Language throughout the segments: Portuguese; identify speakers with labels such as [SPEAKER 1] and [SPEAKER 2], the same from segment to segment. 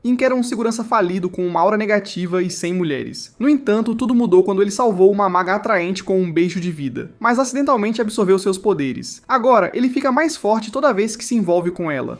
[SPEAKER 1] Ink era um segurança falido com uma aura negativa e sem mulheres. No entanto, tudo mudou quando ele salvou uma maga atraente com um beijo de vida, mas acidentalmente absorveu seus poderes. Agora, ele fica mais forte toda vez que se envolve com ela.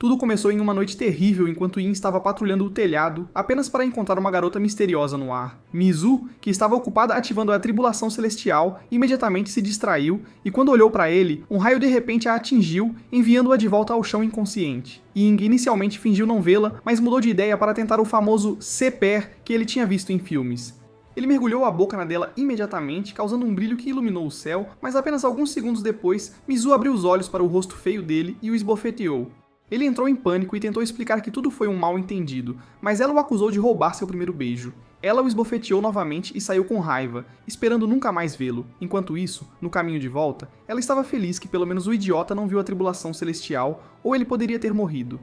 [SPEAKER 1] Tudo começou em uma noite terrível enquanto Yin estava patrulhando o telhado apenas para encontrar uma garota misteriosa no ar. Mizu, que estava ocupada ativando a tribulação celestial, imediatamente se distraiu e quando olhou para ele, um raio de repente a atingiu, enviando-a de volta ao chão inconsciente. Ying inicialmente fingiu não vê-la, mas mudou de ideia para tentar o famoso Seper que ele tinha visto em filmes. Ele mergulhou a boca na dela imediatamente, causando um brilho que iluminou o céu, mas apenas alguns segundos depois, Mizu abriu os olhos para o rosto feio dele e o esbofeteou. Ele entrou em pânico e tentou explicar que tudo foi um mal-entendido, mas ela o acusou de roubar seu primeiro beijo. Ela o esbofeteou novamente e saiu com raiva, esperando nunca mais vê-lo. Enquanto isso, no caminho de volta, ela estava feliz que pelo menos o idiota não viu a tribulação celestial, ou ele poderia ter morrido.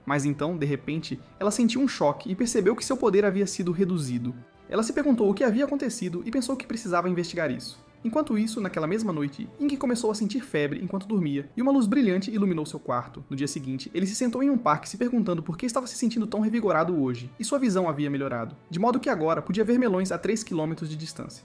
[SPEAKER 1] Mas então, de repente, ela sentiu um choque e percebeu que seu poder havia sido reduzido. Ela se perguntou o que havia acontecido e pensou que precisava investigar isso. Enquanto isso, naquela mesma noite, Ing começou a sentir febre enquanto dormia, e uma luz brilhante iluminou seu quarto. No dia seguinte, ele se sentou em um parque se perguntando por que estava se sentindo tão revigorado hoje, e sua visão havia melhorado, de modo que agora podia ver melões a 3 km de distância.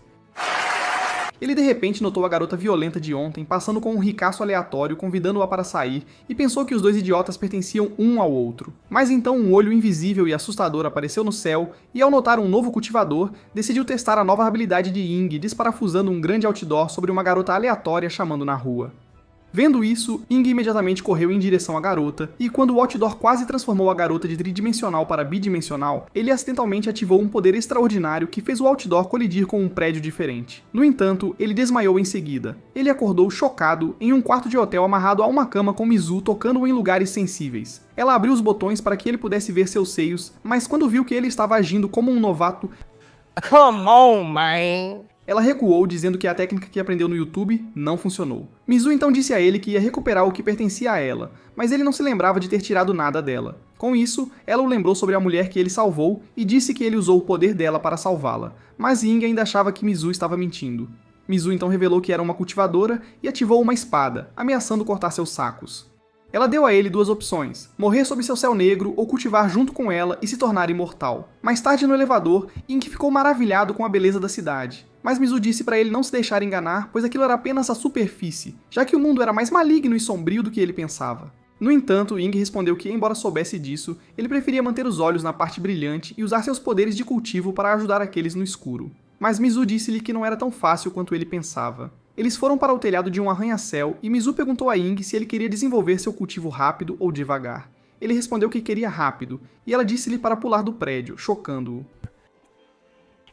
[SPEAKER 1] Ele de repente notou a garota violenta de ontem passando com um ricaço aleatório convidando-a para sair e pensou que os dois idiotas pertenciam um ao outro. Mas então um olho invisível e assustador apareceu no céu e ao notar um novo cultivador, decidiu testar a nova habilidade de Ying desparafusando um grande outdoor sobre uma garota aleatória chamando na rua. Vendo isso, Ying imediatamente correu em direção à garota, e quando o outdoor quase transformou a garota de tridimensional para bidimensional, ele acidentalmente ativou um poder extraordinário que fez o outdoor colidir com um prédio diferente. No entanto, ele desmaiou em seguida. Ele acordou chocado em um quarto de hotel amarrado a uma cama com Mizu tocando em lugares sensíveis. Ela abriu os botões para que ele pudesse ver seus seios, mas quando viu que ele estava agindo como um novato,
[SPEAKER 2] Come on, man!
[SPEAKER 1] Ela recuou, dizendo que a técnica que aprendeu no YouTube não funcionou. Mizu então disse a ele que ia recuperar o que pertencia a ela, mas ele não se lembrava de ter tirado nada dela. Com isso, ela o lembrou sobre a mulher que ele salvou e disse que ele usou o poder dela para salvá-la, mas Ying ainda achava que Mizu estava mentindo. Mizu então revelou que era uma cultivadora e ativou uma espada, ameaçando cortar seus sacos. Ela deu a ele duas opções, morrer sob seu céu negro ou cultivar junto com ela e se tornar imortal. Mais tarde no elevador, Ink ficou maravilhado com a beleza da cidade. Mas Mizu disse para ele não se deixar enganar, pois aquilo era apenas a superfície, já que o mundo era mais maligno e sombrio do que ele pensava. No entanto, Ying respondeu que, embora soubesse disso, ele preferia manter os olhos na parte brilhante e usar seus poderes de cultivo para ajudar aqueles no escuro. Mas Mizu disse-lhe que não era tão fácil quanto ele pensava. Eles foram para o telhado de um arranha-céu e Mizu perguntou a Ying se ele queria desenvolver seu cultivo rápido ou devagar. Ele respondeu que queria rápido, e ela disse-lhe para pular do prédio, chocando-o.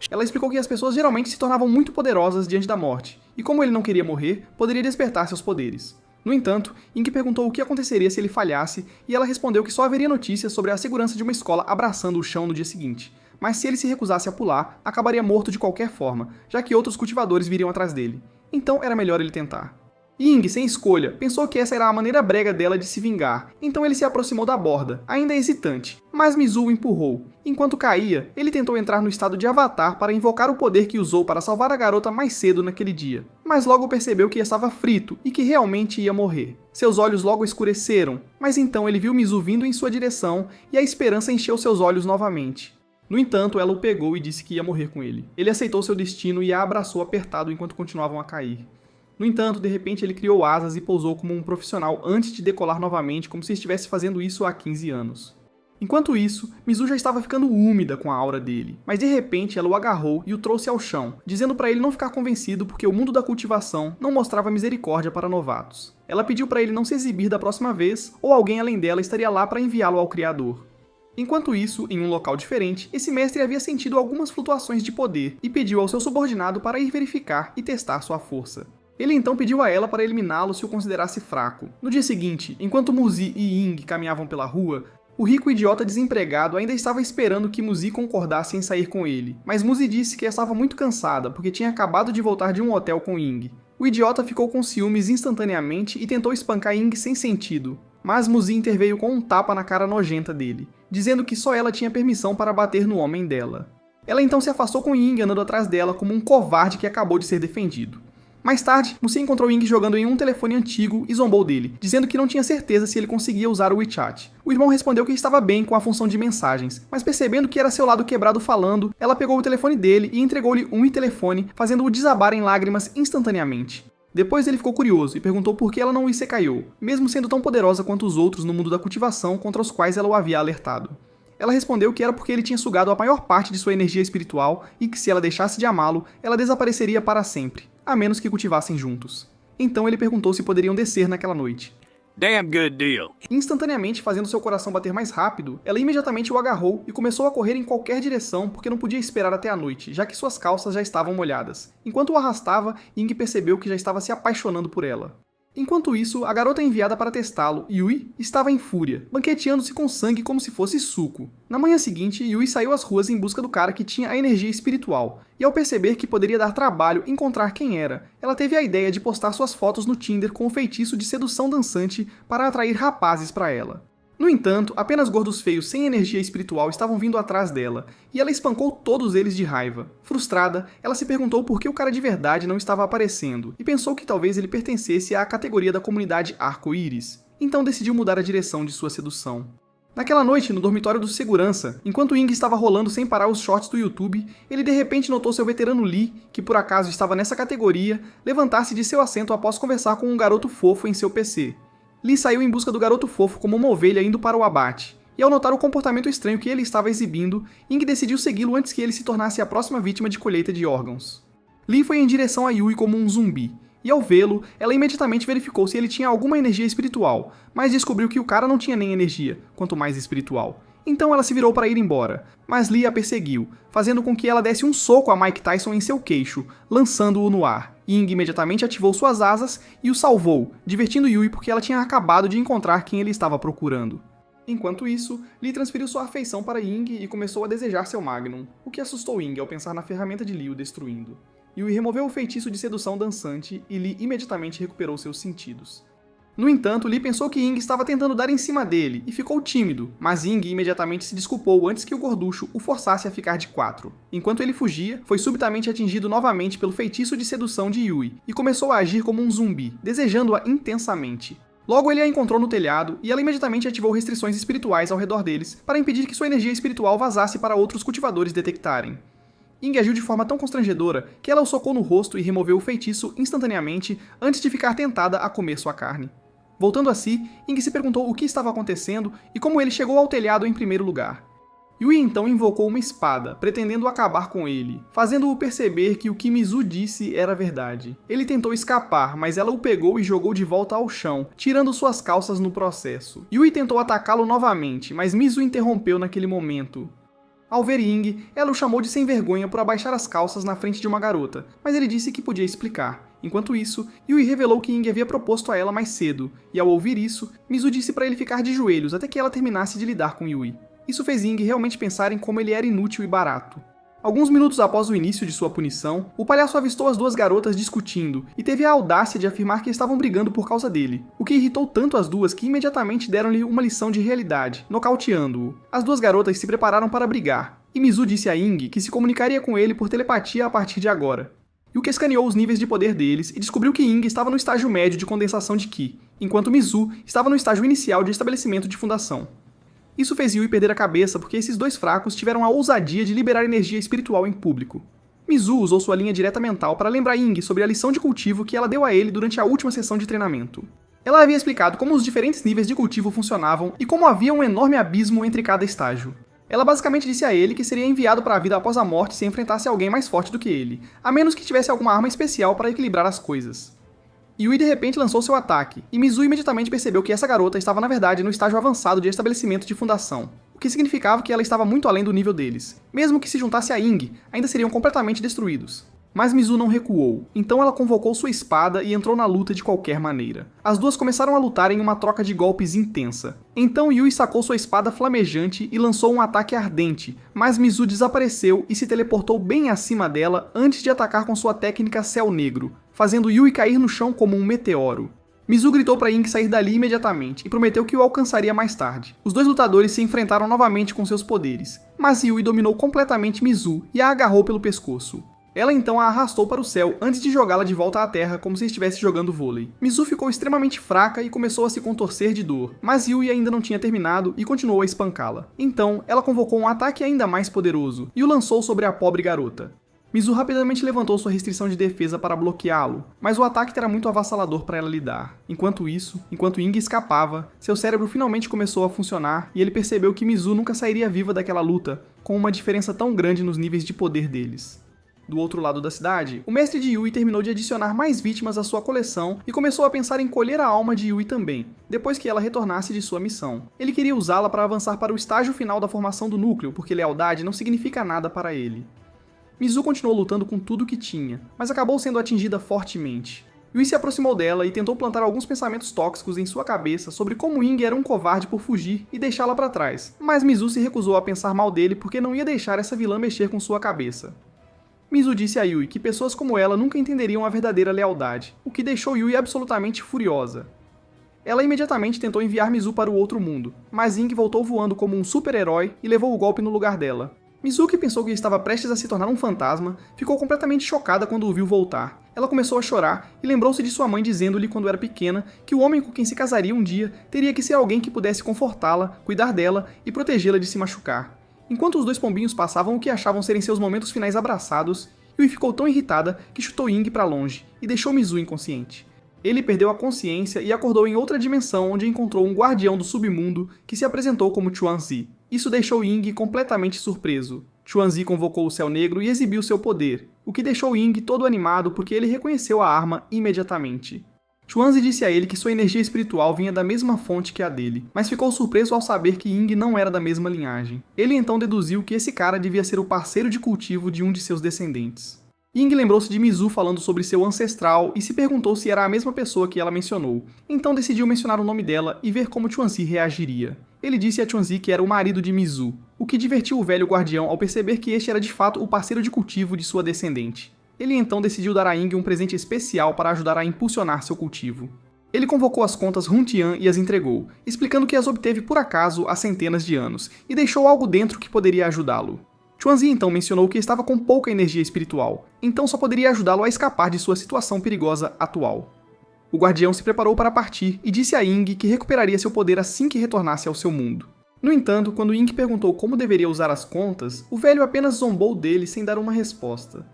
[SPEAKER 1] Ela explicou que as pessoas geralmente se tornavam muito poderosas diante da morte, e como ele não queria morrer, poderia despertar seus poderes. No entanto, Ink perguntou o que aconteceria se ele falhasse, e ela respondeu que só haveria notícias sobre a segurança de uma escola abraçando o chão no dia seguinte, mas se ele se recusasse a pular, acabaria morto de qualquer forma, já que outros cultivadores viriam atrás dele. Então era melhor ele tentar. Ying, sem escolha, pensou que essa era a maneira brega dela de se vingar, então ele se aproximou da borda, ainda hesitante, mas Mizu o empurrou. Enquanto caía, ele tentou entrar no estado de avatar para invocar o poder que usou para salvar a garota mais cedo naquele dia, mas logo percebeu que estava frito e que realmente ia morrer. Seus olhos logo escureceram, mas então ele viu Mizu vindo em sua direção e a esperança encheu seus olhos novamente. No entanto, ela o pegou e disse que ia morrer com ele. Ele aceitou seu destino e a abraçou apertado enquanto continuavam a cair. No entanto, de repente ele criou asas e pousou como um profissional antes de decolar novamente, como se estivesse fazendo isso há 15 anos. Enquanto isso, Mizu já estava ficando úmida com a aura dele, mas de repente ela o agarrou e o trouxe ao chão, dizendo para ele não ficar convencido porque o mundo da cultivação não mostrava misericórdia para novatos. Ela pediu para ele não se exibir da próxima vez, ou alguém além dela estaria lá para enviá-lo ao Criador. Enquanto isso, em um local diferente, esse mestre havia sentido algumas flutuações de poder e pediu ao seu subordinado para ir verificar e testar sua força. Ele então pediu a ela para eliminá-lo se o considerasse fraco. No dia seguinte, enquanto Muzi e Ying caminhavam pela rua, o rico idiota desempregado ainda estava esperando que Muzi concordasse em sair com ele, mas Muzi disse que estava muito cansada porque tinha acabado de voltar de um hotel com Ying. O idiota ficou com ciúmes instantaneamente e tentou espancar Ying sem sentido, mas Muzi interveio com um tapa na cara nojenta dele, dizendo que só ela tinha permissão para bater no homem dela. Ela então se afastou com Ying andando atrás dela como um covarde que acabou de ser defendido. Mais tarde, Musi encontrou Ying jogando em um telefone antigo e zombou dele, dizendo que não tinha certeza se ele conseguia usar o WeChat. O irmão respondeu que estava bem com a função de mensagens, mas percebendo que era seu lado quebrado falando, ela pegou o telefone dele e entregou-lhe um telefone, fazendo-o desabar em lágrimas instantaneamente. Depois ele ficou curioso e perguntou por que ela não o isekaiou, mesmo sendo tão poderosa quanto os outros no mundo da cultivação contra os quais ela o havia alertado. Ela respondeu que era porque ele tinha sugado a maior parte de sua energia espiritual e que se ela deixasse de amá-lo, ela desapareceria para sempre, a menos que cultivassem juntos. Então ele perguntou se poderiam descer naquela noite.
[SPEAKER 2] Damn good deal.
[SPEAKER 1] Instantaneamente, fazendo seu coração bater mais rápido, ela imediatamente o agarrou e começou a correr em qualquer direção porque não podia esperar até a noite, já que suas calças já estavam molhadas. Enquanto o arrastava, Ying percebeu que já estava se apaixonando por ela. Enquanto isso, a garota enviada para testá-lo, Yui, estava em fúria, banqueteando-se com sangue como se fosse suco. Na manhã seguinte, Yui saiu às ruas em busca do cara que tinha a energia espiritual, e ao perceber que poderia dar trabalho encontrar quem era, ela teve a ideia de postar suas fotos no Tinder com o feitiço de sedução dançante para atrair rapazes para ela. No entanto, apenas gordos feios sem energia espiritual estavam vindo atrás dela, e ela espancou todos eles de raiva. Frustrada, ela se perguntou por que o cara de verdade não estava aparecendo, e pensou que talvez ele pertencesse à categoria da comunidade arco-íris. Então decidiu mudar a direção de sua sedução. Naquela noite, no dormitório do segurança, enquanto Ying estava rolando sem parar os shorts do YouTube, ele de repente notou seu veterano Lee, que por acaso estava nessa categoria, levantar-se de seu assento após conversar com um garoto fofo em seu PC. Lee saiu em busca do garoto fofo como uma ovelha indo para o abate, e ao notar o comportamento estranho que ele estava exibindo, Ying decidiu segui-lo antes que ele se tornasse a próxima vítima de colheita de órgãos. Lee foi em direção a Yui como um zumbi, e ao vê-lo, ela imediatamente verificou se ele tinha alguma energia espiritual, mas descobriu que o cara não tinha nem energia, quanto mais espiritual. Então ela se virou para ir embora, mas Lee a perseguiu, fazendo com que ela desse um soco a Mike Tyson em seu queixo, lançando-o no ar. Ying imediatamente ativou suas asas e o salvou, divertindo Yui porque ela tinha acabado de encontrar quem ele estava procurando. Enquanto isso, Lee transferiu sua afeição para Ying e começou a desejar seu Magnum, o que assustou Ying ao pensar na ferramenta de Lee o destruindo. Yui removeu o feitiço de sedução dançante e Lee imediatamente recuperou seus sentidos. No entanto, Lee pensou que Ying estava tentando dar em cima dele e ficou tímido, mas Ying imediatamente se desculpou antes que o gorducho o forçasse a ficar de 4. Enquanto ele fugia, foi subitamente atingido novamente pelo feitiço de sedução de Yui e começou a agir como um zumbi, desejando-a intensamente. Logo ele a encontrou no telhado e ela imediatamente ativou restrições espirituais ao redor deles para impedir que sua energia espiritual vazasse para outros cultivadores detectarem. Ying agiu de forma tão constrangedora que ela o socou no rosto e removeu o feitiço instantaneamente antes de ficar tentada a comer sua carne. Voltando a si, Ying se perguntou o que estava acontecendo e como ele chegou ao telhado em primeiro lugar. Yui então invocou uma espada, pretendendo acabar com ele, fazendo-o perceber que o que Mizu disse era verdade. Ele tentou escapar, mas ela o pegou e jogou de volta ao chão, tirando suas calças no processo. Yui tentou atacá-lo novamente, mas Mizu interrompeu naquele momento. Ao ver Ying, ela o chamou de sem vergonha por abaixar as calças na frente de uma garota, mas ele disse que podia explicar. Enquanto isso, Yui revelou que Ying havia proposto a ela mais cedo, e ao ouvir isso, Mizu disse para ele ficar de joelhos até que ela terminasse de lidar com Yui. Isso fez Ying realmente pensar em como ele era inútil e barato. Alguns minutos após o início de sua punição, o palhaço avistou as duas garotas discutindo, e teve a audácia de afirmar que estavam brigando por causa dele, o que irritou tanto as duas que imediatamente deram-lhe uma lição de realidade, nocauteando-o. As duas garotas se prepararam para brigar, e Mizu disse a Ying que se comunicaria com ele por telepatia a partir de agora. Yuki escaneou os níveis de poder deles e descobriu que Ying estava no estágio médio de condensação de Ki, enquanto Mizu estava no estágio inicial de estabelecimento de fundação. Isso fez Yui perder a cabeça porque esses dois fracos tiveram a ousadia de liberar energia espiritual em público. Mizu usou sua linha direta mental para lembrar Ying sobre a lição de cultivo que ela deu a ele durante a última sessão de treinamento. Ela havia explicado como os diferentes níveis de cultivo funcionavam e como havia um enorme abismo entre cada estágio. Ela basicamente disse a ele que seria enviado para a vida após a morte se enfrentasse alguém mais forte do que ele, a menos que tivesse alguma arma especial para equilibrar as coisas. Yui de repente lançou seu ataque, e Mizu imediatamente percebeu que essa garota estava na verdade no estágio avançado de estabelecimento de fundação, o que significava que ela estava muito além do nível deles. Mesmo que se juntasse a Ying, ainda seriam completamente destruídos. Mas Mizu não recuou, então ela convocou sua espada e entrou na luta de qualquer maneira. As duas começaram a lutar em uma troca de golpes intensa. Então Yui sacou sua espada flamejante e lançou um ataque ardente, mas Mizu desapareceu e se teleportou bem acima dela antes de atacar com sua técnica Céu Negro, fazendo Yui cair no chão como um meteoro. Mizu gritou para Ying sair dali imediatamente e prometeu que o alcançaria mais tarde. Os dois lutadores se enfrentaram novamente com seus poderes, mas Yui dominou completamente Mizu e a agarrou pelo pescoço. Ela então a arrastou para o céu antes de jogá-la de volta à terra como se estivesse jogando vôlei. Mizu ficou extremamente fraca e começou a se contorcer de dor, mas Yui ainda não tinha terminado e continuou a espancá-la. Então, ela convocou um ataque ainda mais poderoso e o lançou sobre a pobre garota. Mizu rapidamente levantou sua restrição de defesa para bloqueá-lo, mas o ataque era muito avassalador para ela lidar. Enquanto isso, enquanto Ing escapava, seu cérebro finalmente começou a funcionar e ele percebeu que Mizu nunca sairia viva daquela luta, com uma diferença tão grande nos níveis de poder deles. Do outro lado da cidade, o mestre de Yui terminou de adicionar mais vítimas à sua coleção e começou a pensar em colher a alma de Yui também, depois que ela retornasse de sua missão. Ele queria usá-la para avançar para o estágio final da formação do núcleo, porque lealdade não significa nada para ele. Mizu continuou lutando com tudo o que tinha, mas acabou sendo atingida fortemente. Yui se aproximou dela e tentou plantar alguns pensamentos tóxicos em sua cabeça sobre como Ing era um covarde por fugir e deixá-la para trás, mas Mizu se recusou a pensar mal dele porque não ia deixar essa vilã mexer com sua cabeça. Mizu disse a Yui que pessoas como ela nunca entenderiam a verdadeira lealdade, o que deixou Yui absolutamente furiosa. Ela imediatamente tentou enviar Mizu para o outro mundo, mas Ing voltou voando como um super-herói e levou o golpe no lugar dela. Mizu, que pensou que estava prestes a se tornar um fantasma, ficou completamente chocada quando o viu voltar. Ela começou a chorar e lembrou-se de sua mãe dizendo-lhe quando era pequena que o homem com quem se casaria um dia teria que ser alguém que pudesse confortá-la, cuidar dela e protegê-la de se machucar. Enquanto os dois pombinhos passavam o que achavam serem seus momentos finais abraçados, Yui ficou tão irritada que chutou Ing para longe e deixou Mizu inconsciente. Ele perdeu a consciência e acordou em outra dimensão onde encontrou um guardião do submundo que se apresentou como Chuanzi. Isso deixou Ing completamente surpreso. Chuanzi convocou o Céu Negro e exibiu seu poder, o que deixou Ing todo animado porque ele reconheceu a arma imediatamente. Chuanzi disse a ele que sua energia espiritual vinha da mesma fonte que a dele, mas ficou surpreso ao saber que Ing não era da mesma linhagem. Ele então deduziu que esse cara devia ser o parceiro de cultivo de um de seus descendentes. Ing lembrou-se de Mizu falando sobre seu ancestral e se perguntou se era a mesma pessoa que ela mencionou, então decidiu mencionar o nome dela e ver como Chuanzi reagiria. Ele disse a Chuanzi que era o marido de Mizu, o que divertiu o velho guardião ao perceber que este era de fato o parceiro de cultivo de sua descendente. Ele então decidiu dar a Ing um presente especial para ajudar a impulsionar seu cultivo. Ele convocou as contas Runtian e as entregou, explicando que as obteve por acaso há centenas de anos, e deixou algo dentro que poderia ajudá-lo. Chuanzi então mencionou que estava com pouca energia espiritual, então só poderia ajudá-lo a escapar de sua situação perigosa atual. O guardião se preparou para partir e disse a Ing que recuperaria seu poder assim que retornasse ao seu mundo. No entanto, quando Ing perguntou como deveria usar as contas, o velho apenas zombou dele sem dar uma resposta.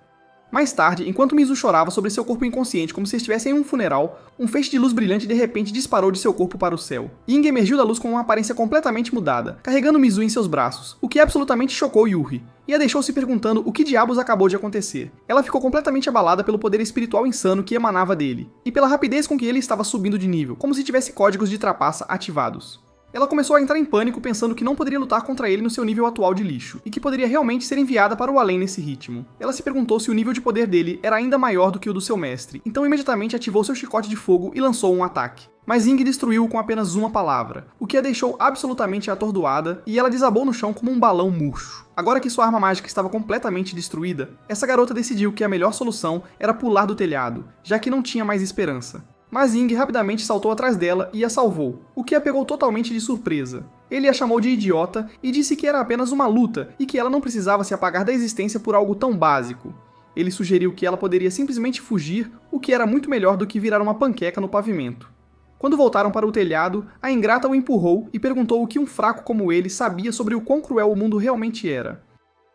[SPEAKER 1] Mais tarde, enquanto Mizu chorava sobre seu corpo inconsciente como se estivesse em um funeral, um feixe de luz brilhante de repente disparou de seu corpo para o céu. Ing emergiu da luz com uma aparência completamente mudada, carregando Mizu em seus braços, o que absolutamente chocou Yuri, e a deixou se perguntando o que diabos acabou de acontecer. Ela ficou completamente abalada pelo poder espiritual insano que emanava dele, e pela rapidez com que ele estava subindo de nível, como se tivesse códigos de trapaça ativados. Ela começou a entrar em pânico pensando que não poderia lutar contra ele no seu nível atual de lixo, e que poderia realmente ser enviada para o além nesse ritmo. Ela se perguntou se o nível de poder dele era ainda maior do que o do seu mestre, então imediatamente ativou seu chicote de fogo e lançou um ataque. Mas Ing destruiu-o com apenas uma palavra, o que a deixou absolutamente atordoada, e ela desabou no chão como um balão murcho. Agora que sua arma mágica estava completamente destruída, essa garota decidiu que a melhor solução era pular do telhado, já que não tinha mais esperança. Mas Ing rapidamente saltou atrás dela e a salvou, o que a pegou totalmente de surpresa. Ele a chamou de idiota e disse que era apenas uma luta e que ela não precisava se apagar da existência por algo tão básico. Ele sugeriu que ela poderia simplesmente fugir, o que era muito melhor do que virar uma panqueca no pavimento. Quando voltaram para o telhado, a ingrata o empurrou e perguntou o que um fraco como ele sabia sobre o quão cruel o mundo realmente era.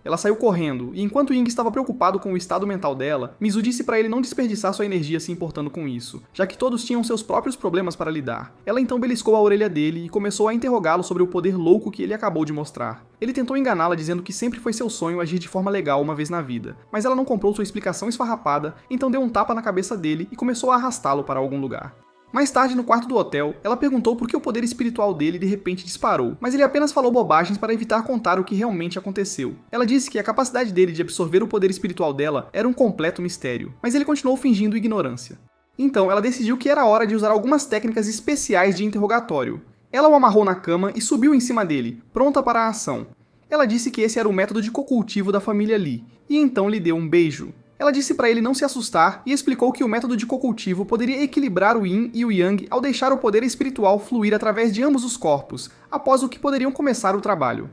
[SPEAKER 1] Ela saiu correndo, e enquanto Ing estava preocupado com o estado mental dela, Mizu disse para ele não desperdiçar sua energia se importando com isso, já que todos tinham seus próprios problemas para lidar. Ela então beliscou a orelha dele e começou a interrogá-lo sobre o poder louco que ele acabou de mostrar. Ele tentou enganá-la dizendo que sempre foi seu sonho agir de forma legal uma vez na vida, mas ela não comprou sua explicação esfarrapada, então deu um tapa na cabeça dele e começou a arrastá-lo para algum lugar. Mais tarde, no quarto do hotel, ela perguntou por que o poder espiritual dele de repente disparou, mas ele apenas falou bobagens para evitar contar o que realmente aconteceu. Ela disse que a capacidade dele de absorver o poder espiritual dela era um completo mistério, mas ele continuou fingindo ignorância. Então, ela decidiu que era hora de usar algumas técnicas especiais de interrogatório. Ela o amarrou na cama e subiu em cima dele, pronta para a ação. Ela disse que esse era o método de cocultivo da família Lee, e então lhe deu um beijo. Ela disse para ele não se assustar e explicou que o método de cocultivo poderia equilibrar o Yin e o Yang ao deixar o poder espiritual fluir através de ambos os corpos, após o que poderiam começar o trabalho.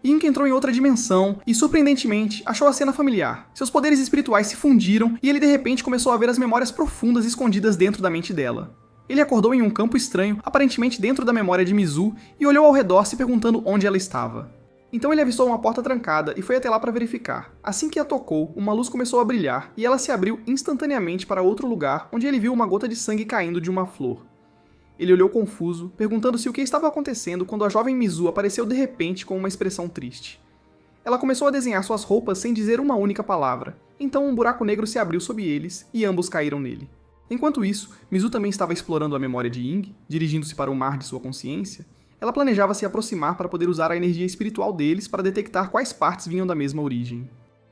[SPEAKER 1] Ying entrou em outra dimensão e, surpreendentemente, achou a cena familiar. Seus poderes espirituais se fundiram e ele de repente começou a ver as memórias profundas escondidas dentro da mente dela. Ele acordou em um campo estranho, aparentemente dentro da memória de Mizu, e olhou ao redor se perguntando onde ela estava. Então ele avistou uma porta trancada e foi até lá para verificar. Assim que a tocou, uma luz começou a brilhar e ela se abriu instantaneamente para outro lugar, onde ele viu uma gota de sangue caindo de uma flor. Ele olhou confuso, perguntando-se o que estava acontecendo quando a jovem Mizu apareceu de repente com uma expressão triste. Ela começou a desenhar suas roupas sem dizer uma única palavra. Então um buraco negro se abriu sob eles e ambos caíram nele. Enquanto isso, Mizu também estava explorando a memória de Ying, dirigindo-se para o mar de sua consciência. Ela planejava se aproximar para poder usar a energia espiritual deles para detectar quais partes vinham da mesma origem.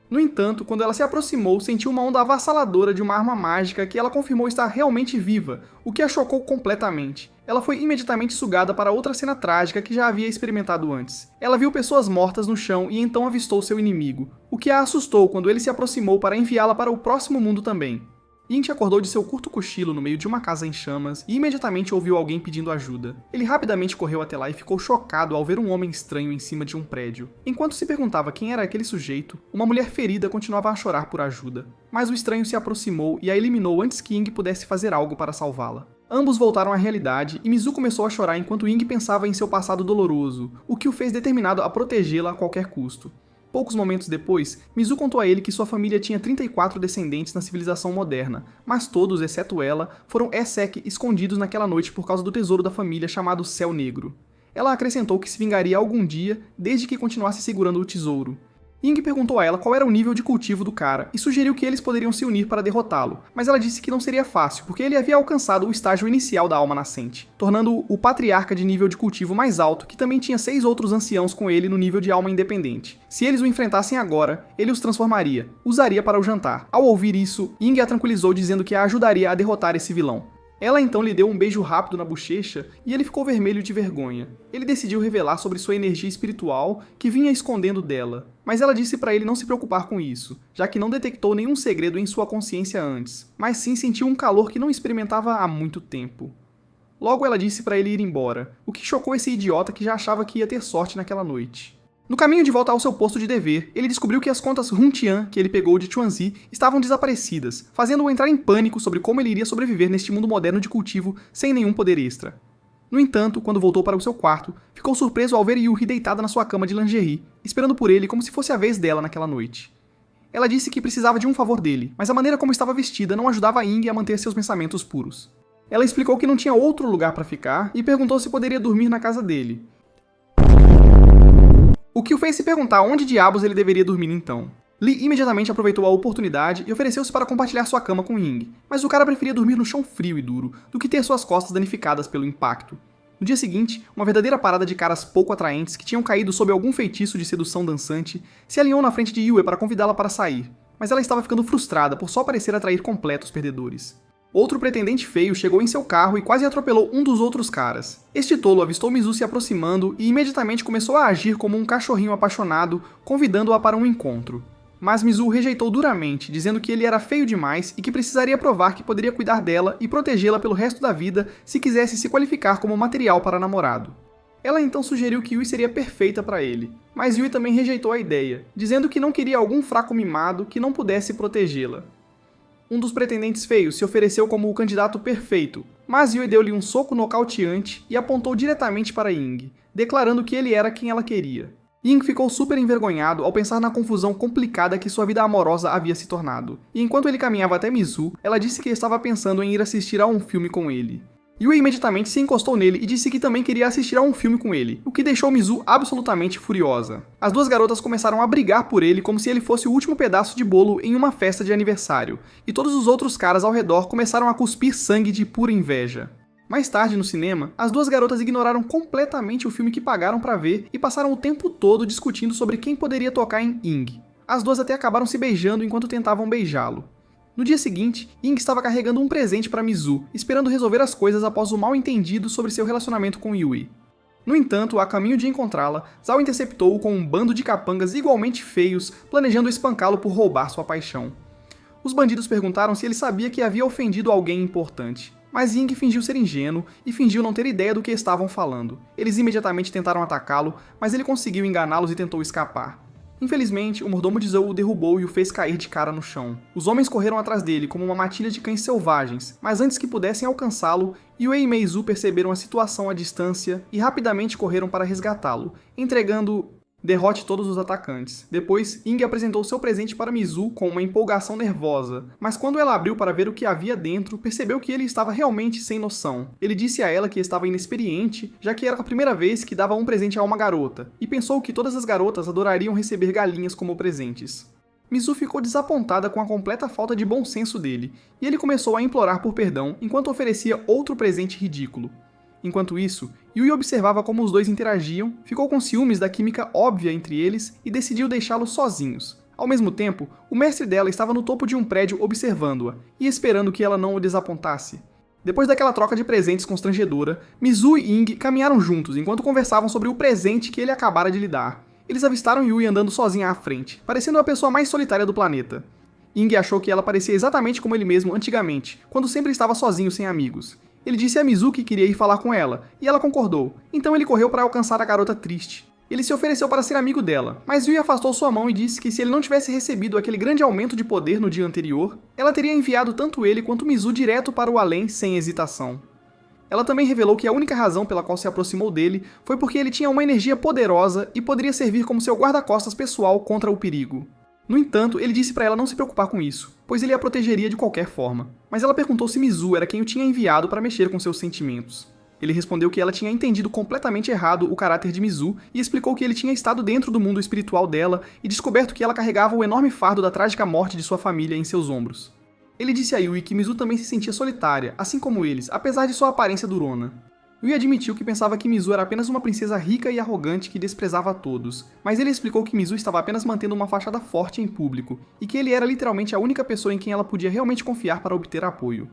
[SPEAKER 1] No entanto, quando ela se aproximou, sentiu uma onda avassaladora de uma arma mágica que ela confirmou estar realmente viva, o que a chocou completamente. Ela foi imediatamente sugada para outra cena trágica que já havia experimentado antes. Ela viu pessoas mortas no chão e então avistou seu inimigo, o que a assustou quando ele se aproximou para enviá-la para o próximo mundo também. Ying acordou de seu curto cochilo no meio de uma casa em chamas e imediatamente ouviu alguém pedindo ajuda. Ele rapidamente correu até lá e ficou chocado ao ver um homem estranho em cima de um prédio. Enquanto se perguntava quem era aquele sujeito, uma mulher ferida continuava a chorar por ajuda. Mas o estranho se aproximou e a eliminou antes que Ying pudesse fazer algo para salvá-la. Ambos voltaram à realidade e Mizu começou a chorar enquanto Ying pensava em seu passado doloroso, o que o fez determinado a protegê-la a qualquer custo. Poucos momentos depois, Mizu contou a ele que sua família tinha 34 descendentes na civilização moderna, mas todos, exceto ela, foram Essek escondidos naquela noite por causa do tesouro da família chamado Céu Negro. Ela acrescentou que se vingaria algum dia, desde que continuasse segurando o tesouro. Ying perguntou a ela qual era o nível de cultivo do cara e sugeriu que eles poderiam se unir para derrotá-lo, mas ela disse que não seria fácil, porque ele havia alcançado o estágio inicial da alma nascente, tornando-o o patriarca de nível de cultivo mais alto, que também tinha 6 outros anciãos com ele no nível de alma independente. Se eles o enfrentassem agora, ele os transformaria, usaria para o jantar. Ao ouvir isso, Ying a tranquilizou dizendo que a ajudaria a derrotar esse vilão. Ela então lhe deu um beijo rápido na bochecha e ele ficou vermelho de vergonha. Ele decidiu revelar sobre sua energia espiritual que vinha escondendo dela, mas ela disse para ele não se preocupar com isso, já que não detectou nenhum segredo em sua consciência antes, mas sim sentiu um calor que não experimentava há muito tempo. Logo ela disse para ele ir embora, o que chocou esse idiota que já achava que ia ter sorte naquela noite. No caminho de volta ao seu posto de dever, ele descobriu que as contas Runtian que ele pegou de Chuanzi estavam desaparecidas, fazendo-o entrar em pânico sobre como ele iria sobreviver neste mundo moderno de cultivo sem nenhum poder extra. No entanto, quando voltou para o seu quarto, ficou surpreso ao ver Yuhi deitada na sua cama de lingerie, esperando por ele como se fosse a vez dela naquela noite. Ela disse que precisava de um favor dele, mas a maneira como estava vestida não ajudava a Ying a manter seus pensamentos puros. Ela explicou que não tinha outro lugar para ficar e perguntou se poderia dormir na casa dele. O que o fez se perguntar onde diabos ele deveria dormir então. Lee imediatamente aproveitou a oportunidade e ofereceu-se para compartilhar sua cama com Ying, mas o cara preferia dormir no chão frio e duro do que ter suas costas danificadas pelo impacto. No dia seguinte, uma verdadeira parada de caras pouco atraentes que tinham caído sob algum feitiço de sedução dançante se alinhou na frente de Yue para convidá-la para sair, mas ela estava ficando frustrada por só parecer atrair completos perdedores. Outro pretendente feio chegou em seu carro e quase atropelou um dos outros caras. Este tolo avistou Mizu se aproximando e imediatamente começou a agir como um cachorrinho apaixonado, convidando-a para um encontro. Mas Mizu rejeitou duramente, dizendo que ele era feio demais e que precisaria provar que poderia cuidar dela e protegê-la pelo resto da vida se quisesse se qualificar como material para namorado. Ela então sugeriu que Yui seria perfeita para ele, mas Yui também rejeitou a ideia, dizendo que não queria algum fraco mimado que não pudesse protegê-la. Um dos pretendentes feios se ofereceu como o candidato perfeito, mas Yui deu-lhe um soco nocauteante e apontou diretamente para Ying, declarando que ele era quem ela queria. Ying ficou super envergonhado ao pensar na confusão complicada que sua vida amorosa havia se tornado, e enquanto ele caminhava até Mizu, ela disse que estava pensando em ir assistir a um filme com ele. Yui imediatamente se encostou nele e disse que também queria assistir a um filme com ele, o que deixou Mizu absolutamente furiosa. As duas garotas começaram a brigar por ele como se ele fosse o último pedaço de bolo em uma festa de aniversário, e todos os outros caras ao redor começaram a cuspir sangue de pura inveja. Mais tarde, no cinema, as duas garotas ignoraram completamente o filme que pagaram para ver e passaram o tempo todo discutindo sobre quem poderia tocar em Ying. As duas até acabaram se beijando enquanto tentavam beijá-lo. No dia seguinte, Ying estava carregando um presente para Mizu, esperando resolver as coisas após o mal-entendido sobre seu relacionamento com Yui. No entanto, a caminho de encontrá-la, Zhao interceptou-o com um bando de capangas igualmente feios, planejando espancá-lo por roubar sua paixão. Os bandidos perguntaram se ele sabia que havia ofendido alguém importante. mas Ying fingiu ser ingênuo e fingiu não ter ideia do que estavam falando. Eles imediatamente tentaram atacá-lo, mas ele conseguiu enganá-los e tentou escapar. Infelizmente, o mordomo de Zou o derrubou e o fez cair de cara no chão. Os homens correram atrás dele como uma matilha de cães selvagens, mas antes que pudessem alcançá-lo, Yue e Mei Zu perceberam a situação à distância e rapidamente correram para resgatá-lo, entregando derrote todos os atacantes. Depois, Ying apresentou seu presente para Mizu com uma empolgação nervosa, mas quando ela abriu para ver o que havia dentro, percebeu que ele estava realmente sem noção. Ele disse a ela que estava inexperiente, já que era a primeira vez que dava um presente a uma garota, e pensou que todas as garotas adorariam receber galinhas como presentes. Mizu ficou desapontada com a completa falta de bom senso dele, e ele começou a implorar por perdão enquanto oferecia outro presente ridículo. Enquanto isso, Yui observava como os dois interagiam, ficou com ciúmes da química óbvia entre eles e decidiu deixá-los sozinhos. Ao mesmo tempo, o mestre dela estava no topo de um prédio observando-a e esperando que ela não o desapontasse. Depois daquela troca de presentes constrangedora, Mizu e Ying caminharam juntos enquanto conversavam sobre o presente que ele acabara de lhe dar. Eles avistaram Yui andando sozinha à frente, parecendo a pessoa mais solitária do planeta. Ying achou que ela parecia exatamente como ele mesmo antigamente, quando sempre estava sozinho sem amigos. Ele disse a Mizu que queria ir falar com ela, e ela concordou, então ele correu para alcançar a garota triste. Ele se ofereceu para ser amigo dela, mas Yui afastou sua mão e disse que se ele não tivesse recebido aquele grande aumento de poder no dia anterior, ela teria enviado tanto ele quanto Mizu direto para o além sem hesitação. Ela também revelou que a única razão pela qual se aproximou dele foi porque ele tinha uma energia poderosa e poderia servir como seu guarda-costas pessoal contra o perigo. No entanto, ele disse para ela não se preocupar com isso, pois ele a protegeria de qualquer forma. Mas ela perguntou se Mizu era quem o tinha enviado para mexer com seus sentimentos. Ele respondeu que ela tinha entendido completamente errado o caráter de Mizu e explicou que ele tinha estado dentro do mundo espiritual dela e descoberto que ela carregava o enorme fardo da trágica morte de sua família em seus ombros. Ele disse a Yui que Mizu também se sentia solitária, assim como eles, apesar de sua aparência durona. Yui admitiu que pensava que Mizu era apenas uma princesa rica e arrogante que desprezava a todos, mas ele explicou que Mizu estava apenas mantendo uma fachada forte em público, e que ele era literalmente a única pessoa em quem ela podia realmente confiar para obter apoio.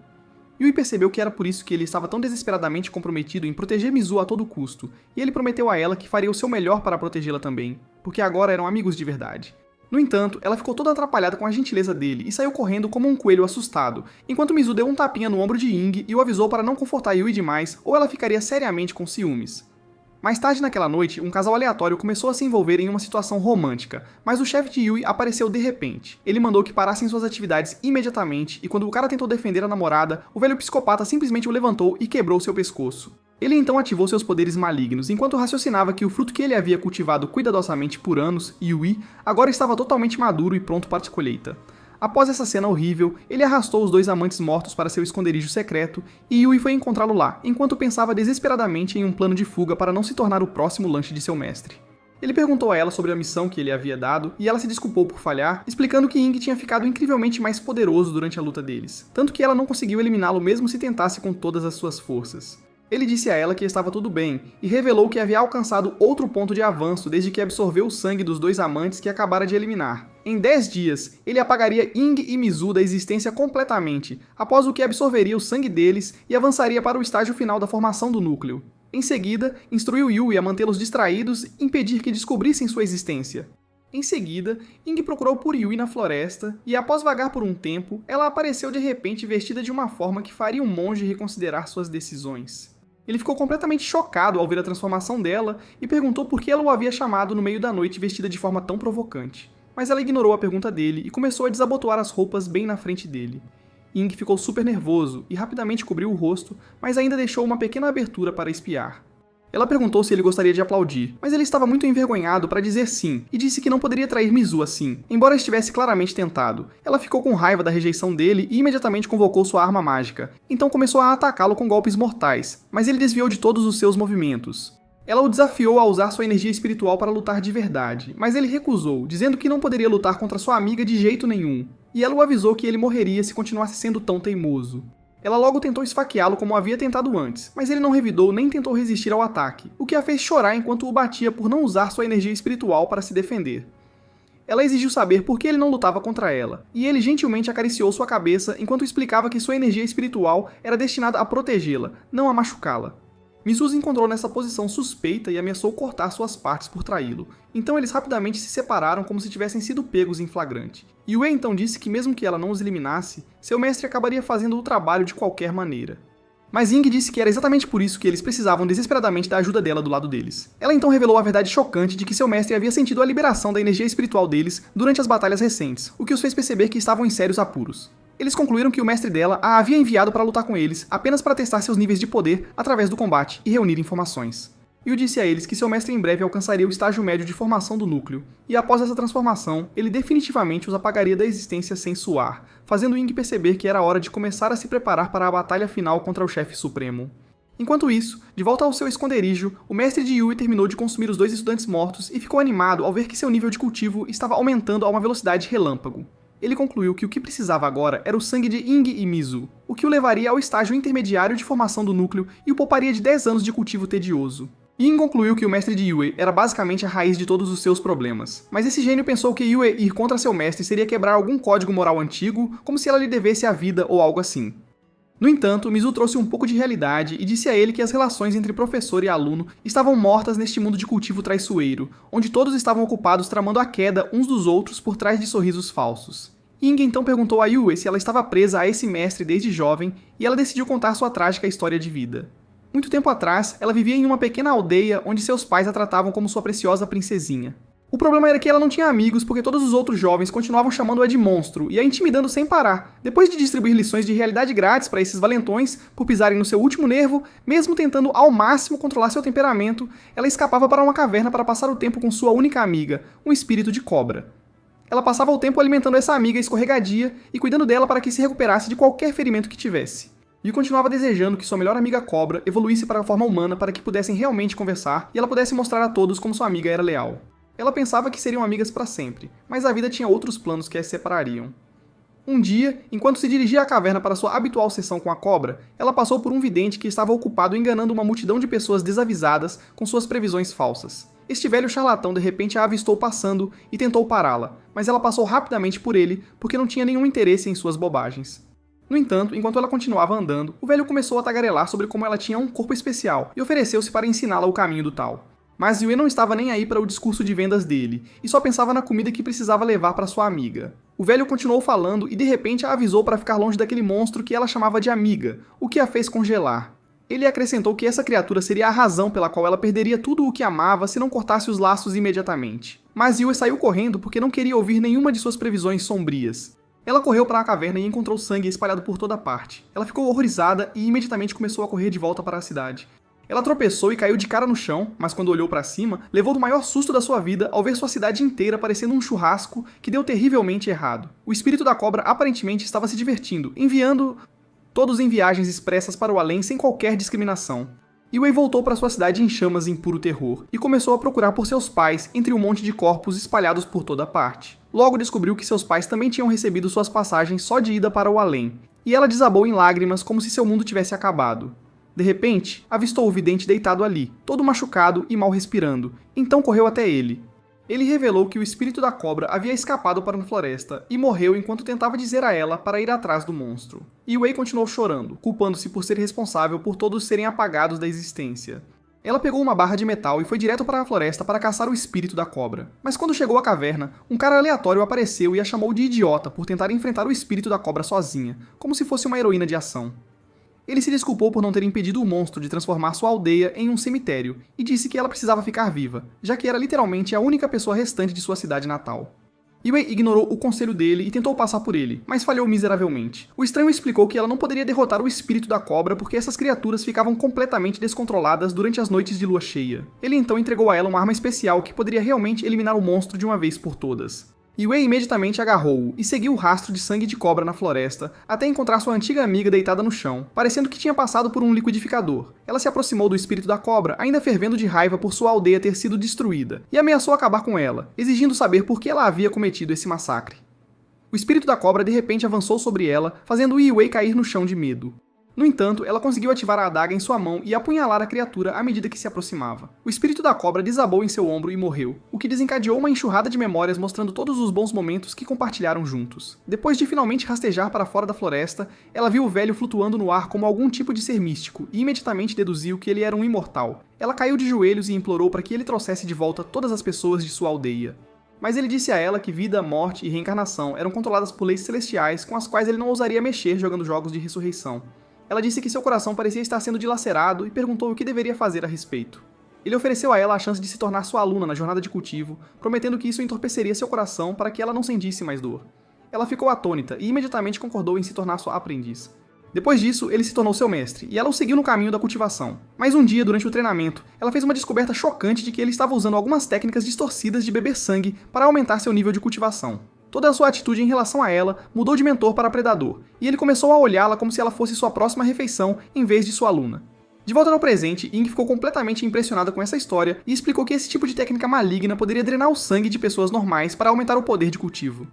[SPEAKER 1] Yui percebeu que era por isso que ele estava tão desesperadamente comprometido em proteger Mizu a todo custo, e ele prometeu a ela que faria o seu melhor para protegê-la também, porque agora eram amigos de verdade. No entanto, ela ficou toda atrapalhada com a gentileza dele e saiu correndo como um coelho assustado, enquanto Mizu deu um tapinha no ombro de Ying e o avisou para não confortar Yui demais ou ela ficaria seriamente com ciúmes. Mais tarde naquela noite, um casal aleatório começou a se envolver em uma situação romântica, mas o chefe de Yui apareceu de repente. Ele mandou que parassem suas atividades imediatamente e quando o cara tentou defender a namorada, o velho psicopata simplesmente o levantou e quebrou seu pescoço. Ele então ativou seus poderes malignos, enquanto raciocinava que o fruto que ele havia cultivado cuidadosamente por anos, Yui, agora estava totalmente maduro e pronto para a colheita. Após essa cena horrível, ele arrastou os dois amantes mortos para seu esconderijo secreto e Yui foi encontrá-lo lá, enquanto pensava desesperadamente em um plano de fuga para não se tornar o próximo lanche de seu mestre. Ele perguntou a ela sobre a missão que ele havia dado e ela se desculpou por falhar, explicando que Ying tinha ficado incrivelmente mais poderoso durante a luta deles, tanto que ela não conseguiu eliminá-lo mesmo se tentasse com todas as suas forças. Ele disse a ela que estava tudo bem, e revelou que havia alcançado outro ponto de avanço desde que absorveu o sangue dos dois amantes que acabara de eliminar. Em 10 dias, ele apagaria Ying e Mizu da existência completamente, após o que absorveria o sangue deles e avançaria para o estágio final da formação do núcleo. Em seguida, instruiu Yui a mantê-los distraídos e impedir que descobrissem sua existência. Em seguida, Ying procurou por Yui na floresta, e após vagar por um tempo, ela apareceu de repente vestida de uma forma que faria um monge reconsiderar suas decisões. Ele ficou completamente chocado ao ver a transformação dela e perguntou por que ela o havia chamado no meio da noite vestida de forma tão provocante. Mas ela ignorou a pergunta dele e começou a desabotoar as roupas bem na frente dele. Ying ficou super nervoso e rapidamente cobriu o rosto, mas ainda deixou uma pequena abertura para espiar. Ela perguntou se ele gostaria de aplaudir, mas ele estava muito envergonhado para dizer sim, e disse que não poderia trair Mizu assim, embora estivesse claramente tentado. Ela ficou com raiva da rejeição dele e imediatamente convocou sua arma mágica, então começou a atacá-lo com golpes mortais, mas ele desviou de todos os seus movimentos. Ela o desafiou a usar sua energia espiritual para lutar de verdade, mas ele recusou, dizendo que não poderia lutar contra sua amiga de jeito nenhum, e ela o avisou que ele morreria se continuasse sendo tão teimoso. Ela logo tentou esfaqueá-lo como havia tentado antes, mas ele não revidou nem tentou resistir ao ataque, o que a fez chorar enquanto o batia por não usar sua energia espiritual para se defender. Ela exigiu saber por que ele não lutava contra ela, e ele gentilmente acariciou sua cabeça enquanto explicava que sua energia espiritual era destinada a protegê-la, não a machucá-la. Mizu se encontrou nessa posição suspeita e ameaçou cortar suas partes por traí-lo, então eles rapidamente se separaram como se tivessem sido pegos em flagrante. Yue então disse que mesmo que ela não os eliminasse, seu mestre acabaria fazendo o trabalho de qualquer maneira. Mas Ying disse que era exatamente por isso que eles precisavam desesperadamente da ajuda dela do lado deles. Ela então revelou a verdade chocante de que seu mestre havia sentido a liberação da energia espiritual deles durante as batalhas recentes, o que os fez perceber que estavam em sérios apuros. Eles concluíram que o mestre dela a havia enviado para lutar com eles apenas para testar seus níveis de poder através do combate e reunir informações. Yu disse a eles que seu mestre em breve alcançaria o estágio médio de formação do núcleo, e após essa transformação, ele definitivamente os apagaria da existência sem suar, fazendo Ying perceber que era hora de começar a se preparar para a batalha final contra o chefe supremo. Enquanto isso, de volta ao seu esconderijo, o mestre de Yui terminou de consumir os 2 estudantes mortos e ficou animado ao ver que seu nível de cultivo estava aumentando a uma velocidade relâmpago. Ele concluiu que o que precisava agora era o sangue de Ying e Mizu, o que o levaria ao estágio intermediário de formação do núcleo e o pouparia de 10 anos de cultivo tedioso. Ying concluiu que o mestre de Yue era basicamente a raiz de todos os seus problemas, mas esse gênio pensou que Yue ir contra seu mestre seria quebrar algum código moral antigo, como se ela lhe devesse a vida ou algo assim. No entanto, Mizu trouxe um pouco de realidade e disse a ele que as relações entre professor e aluno estavam mortas neste mundo de cultivo traiçoeiro, onde todos estavam ocupados tramando a queda uns dos outros por trás de sorrisos falsos. Ying então perguntou a Yue se ela estava presa a esse mestre desde jovem e ela decidiu contar sua trágica história de vida. Muito tempo atrás, ela vivia em uma pequena aldeia onde seus pais a tratavam como sua preciosa princesinha. O problema era que ela não tinha amigos porque todos os outros jovens continuavam chamando-a de monstro e a intimidando sem parar, depois de distribuir lições de realidade grátis para esses valentões por pisarem no seu último nervo, mesmo tentando ao máximo controlar seu temperamento, ela escapava para uma caverna para passar o tempo com sua única amiga, um espírito de cobra. Ela passava o tempo alimentando essa amiga escorregadia e cuidando dela para que se recuperasse de qualquer ferimento que tivesse. E continuava desejando que sua melhor amiga cobra evoluísse para a forma humana para que pudessem realmente conversar e ela pudesse mostrar a todos como sua amiga era leal. Ela pensava que seriam amigas para sempre, mas a vida tinha outros planos que as separariam. Um dia, enquanto se dirigia à caverna para sua habitual sessão com a cobra, ela passou por um vidente que estava ocupado enganando uma multidão de pessoas desavisadas com suas previsões falsas. Este velho charlatão de repente a avistou passando e tentou pará-la, mas ela passou rapidamente por ele porque não tinha nenhum interesse em suas bobagens. No entanto, enquanto ela continuava andando, o velho começou a tagarelar sobre como ela tinha um corpo especial e ofereceu-se para ensiná-la o caminho do tal. Mas Yue não estava nem aí para o discurso de vendas dele, e só pensava na comida que precisava levar para sua amiga. O velho continuou falando e de repente a avisou para ficar longe daquele monstro que ela chamava de amiga, o que a fez congelar. Ele acrescentou que essa criatura seria a razão pela qual ela perderia tudo o que amava se não cortasse os laços imediatamente. Mas Yue saiu correndo porque não queria ouvir nenhuma de suas previsões sombrias. Ela correu para a caverna e encontrou sangue espalhado por toda parte. Ela ficou horrorizada e imediatamente começou a correr de volta para a cidade. Ela tropeçou e caiu de cara no chão, mas quando olhou para cima, levou do maior susto da sua vida ao ver sua cidade inteira parecendo um churrasco que deu terrivelmente errado. O espírito da cobra aparentemente estava se divertindo, enviando todos em viagens expressas para o além sem qualquer discriminação. Yue voltou para sua cidade em chamas em puro terror, e começou a procurar por seus pais entre um monte de corpos espalhados por toda parte. Logo descobriu que seus pais também tinham recebido suas passagens só de ida para o além, e ela desabou em lágrimas como se seu mundo tivesse acabado. De repente, avistou o vidente deitado ali, todo machucado e mal respirando, então correu até ele. Ele revelou que o espírito da cobra havia escapado para uma floresta e morreu enquanto tentava dizer a ela para ir atrás do monstro. Yue continuou chorando, culpando-se por ser responsável por todos serem apagados da existência. Ela pegou uma barra de metal e foi direto para a floresta para caçar o espírito da cobra. Mas quando chegou à caverna, um cara aleatório apareceu e a chamou de idiota por tentar enfrentar o espírito da cobra sozinha, como se fosse uma heroína de ação. Ele se desculpou por não ter impedido o monstro de transformar sua aldeia em um cemitério e disse que ela precisava ficar viva, já que era literalmente a única pessoa restante de sua cidade natal. Yue ignorou o conselho dele e tentou passar por ele, mas falhou miseravelmente. O estranho explicou que ela não poderia derrotar o espírito da cobra porque essas criaturas ficavam completamente descontroladas durante as noites de lua cheia. Ele então entregou a ela uma arma especial que poderia realmente eliminar o monstro de uma vez por todas. Yue imediatamente agarrou-o e seguiu o rastro de sangue de cobra na floresta, até encontrar sua antiga amiga deitada no chão, parecendo que tinha passado por um liquidificador. Ela se aproximou do espírito da cobra, ainda fervendo de raiva por sua aldeia ter sido destruída, e ameaçou acabar com ela, exigindo saber por que ela havia cometido esse massacre. O espírito da cobra de repente avançou sobre ela, fazendo Yue cair no chão de medo. No entanto, ela conseguiu ativar a adaga em sua mão e apunhalar a criatura à medida que se aproximava. O espírito da cobra desabou em seu ombro e morreu, o que desencadeou uma enxurrada de memórias mostrando todos os bons momentos que compartilharam juntos. Depois de finalmente rastejar para fora da floresta, ela viu o velho flutuando no ar como algum tipo de ser místico e imediatamente deduziu que ele era um imortal. Ela caiu de joelhos e implorou para que ele trouxesse de volta todas as pessoas de sua aldeia. Mas ele disse a ela que vida, morte e reencarnação eram controladas por leis celestiais com as quais ele não ousaria mexer jogando jogos de ressurreição. Ela disse que seu coração parecia estar sendo dilacerado e perguntou o que deveria fazer a respeito. Ele ofereceu a ela a chance de se tornar sua aluna na jornada de cultivo, prometendo que isso entorpeceria seu coração para que ela não sentisse mais dor. Ela ficou atônita e imediatamente concordou em se tornar sua aprendiz. Depois disso, ele se tornou seu mestre, e ela o seguiu no caminho da cultivação. Mas um dia, durante o treinamento, ela fez uma descoberta chocante de que ele estava usando algumas técnicas distorcidas de beber sangue para aumentar seu nível de cultivação. Toda a sua atitude em relação a ela mudou de mentor para predador, e ele começou a olhá-la como se ela fosse sua próxima refeição em vez de sua aluna. De volta ao presente, Ying ficou completamente impressionada com essa história e explicou que esse tipo de técnica maligna poderia drenar o sangue de pessoas normais para aumentar o poder de cultivo.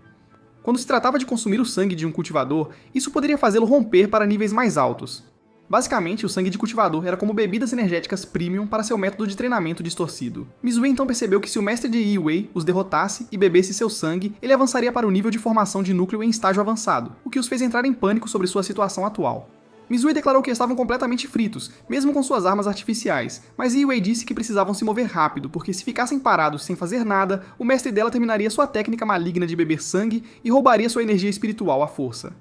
[SPEAKER 1] Quando se tratava de consumir o sangue de um cultivador, isso poderia fazê-lo romper para níveis mais altos. Basicamente, o sangue de cultivador era como bebidas energéticas premium para seu método de treinamento distorcido. Mizue então percebeu que se o mestre de Yi-Wei os derrotasse e bebesse seu sangue, ele avançaria para o nível de formação de núcleo em estágio avançado, o que os fez entrar em pânico sobre sua situação atual. Mizue declarou que estavam completamente fritos, mesmo com suas armas artificiais, mas Yi-Wei disse que precisavam se mover rápido, porque se ficassem parados sem fazer nada, o mestre dela terminaria sua técnica maligna de beber sangue e roubaria sua energia espiritual à força.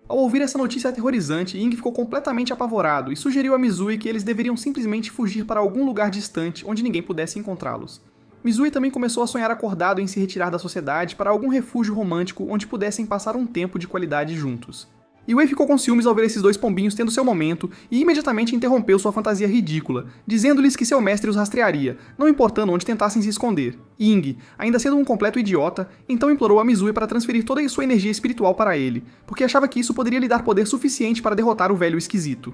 [SPEAKER 1] Ao ouvir essa notícia aterrorizante, Ying ficou completamente apavorado e sugeriu a Mizue que eles deveriam simplesmente fugir para algum lugar distante onde ninguém pudesse encontrá-los. Mizue também começou a sonhar acordado em se retirar da sociedade para algum refúgio romântico onde pudessem passar um tempo de qualidade juntos. Yi-Wei ficou com ciúmes ao ver esses dois pombinhos tendo seu momento e imediatamente interrompeu sua fantasia ridícula, dizendo-lhes que seu mestre os rastrearia, não importando onde tentassem se esconder. Ying, ainda sendo um completo idiota, então implorou a Mizue para transferir toda a sua energia espiritual para ele, porque achava que isso poderia lhe dar poder suficiente para derrotar o velho esquisito.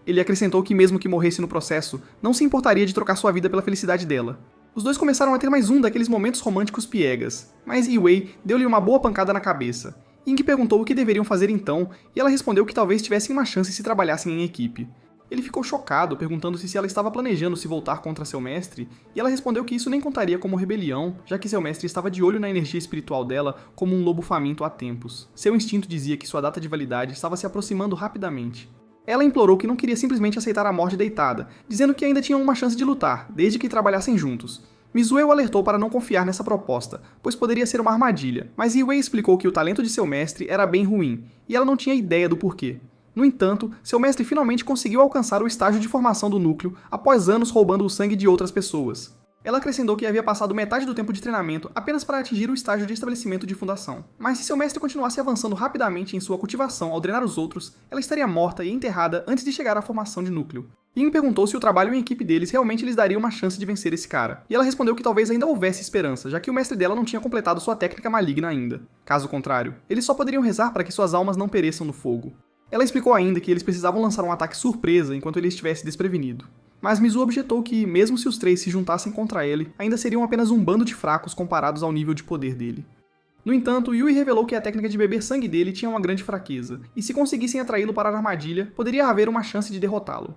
[SPEAKER 1] Ele acrescentou que mesmo que morresse no processo, não se importaria de trocar sua vida pela felicidade dela. Os dois começaram a ter mais um daqueles momentos românticos piegas, mas Yi-Wei deu-lhe uma boa pancada na cabeça. Ying perguntou o que deveriam fazer então, e ela respondeu que talvez tivessem uma chance se trabalhassem em equipe. Ele ficou chocado, perguntando-se se ela estava planejando se voltar contra seu mestre, e ela respondeu que isso nem contaria como rebelião, já que seu mestre estava de olho na energia espiritual dela como um lobo faminto há tempos. Seu instinto dizia que sua data de validade estava se aproximando rapidamente. Ela implorou que não queria simplesmente aceitar a morte deitada, dizendo que ainda tinham uma chance de lutar, desde que trabalhassem juntos. Mizue o alertou para não confiar nessa proposta, pois poderia ser uma armadilha, mas Yi-Wei explicou que o talento de seu mestre era bem ruim, e ela não tinha ideia do porquê. No entanto, seu mestre finalmente conseguiu alcançar o estágio de formação do núcleo após anos roubando o sangue de outras pessoas. Ela acrescentou que havia passado metade do tempo de treinamento apenas para atingir o estágio de estabelecimento de fundação. Mas se seu mestre continuasse avançando rapidamente em sua cultivação ao drenar os outros, ela estaria morta e enterrada antes de chegar à formação de núcleo. Ying perguntou se o trabalho em equipe deles realmente lhes daria uma chance de vencer esse cara, e ela respondeu que talvez ainda houvesse esperança, já que o mestre dela não tinha completado sua técnica maligna ainda. Caso contrário, eles só poderiam rezar para que suas almas não pereçam no fogo. Ela explicou ainda que eles precisavam lançar um ataque surpresa enquanto ele estivesse desprevenido. Mas Mizue objetou que, mesmo se os três se juntassem contra ele, ainda seriam apenas um bando de fracos comparados ao nível de poder dele. No entanto, Yui revelou que a técnica de beber sangue dele tinha uma grande fraqueza, e se conseguissem atraí-lo para a armadilha, poderia haver uma chance de derrotá-lo.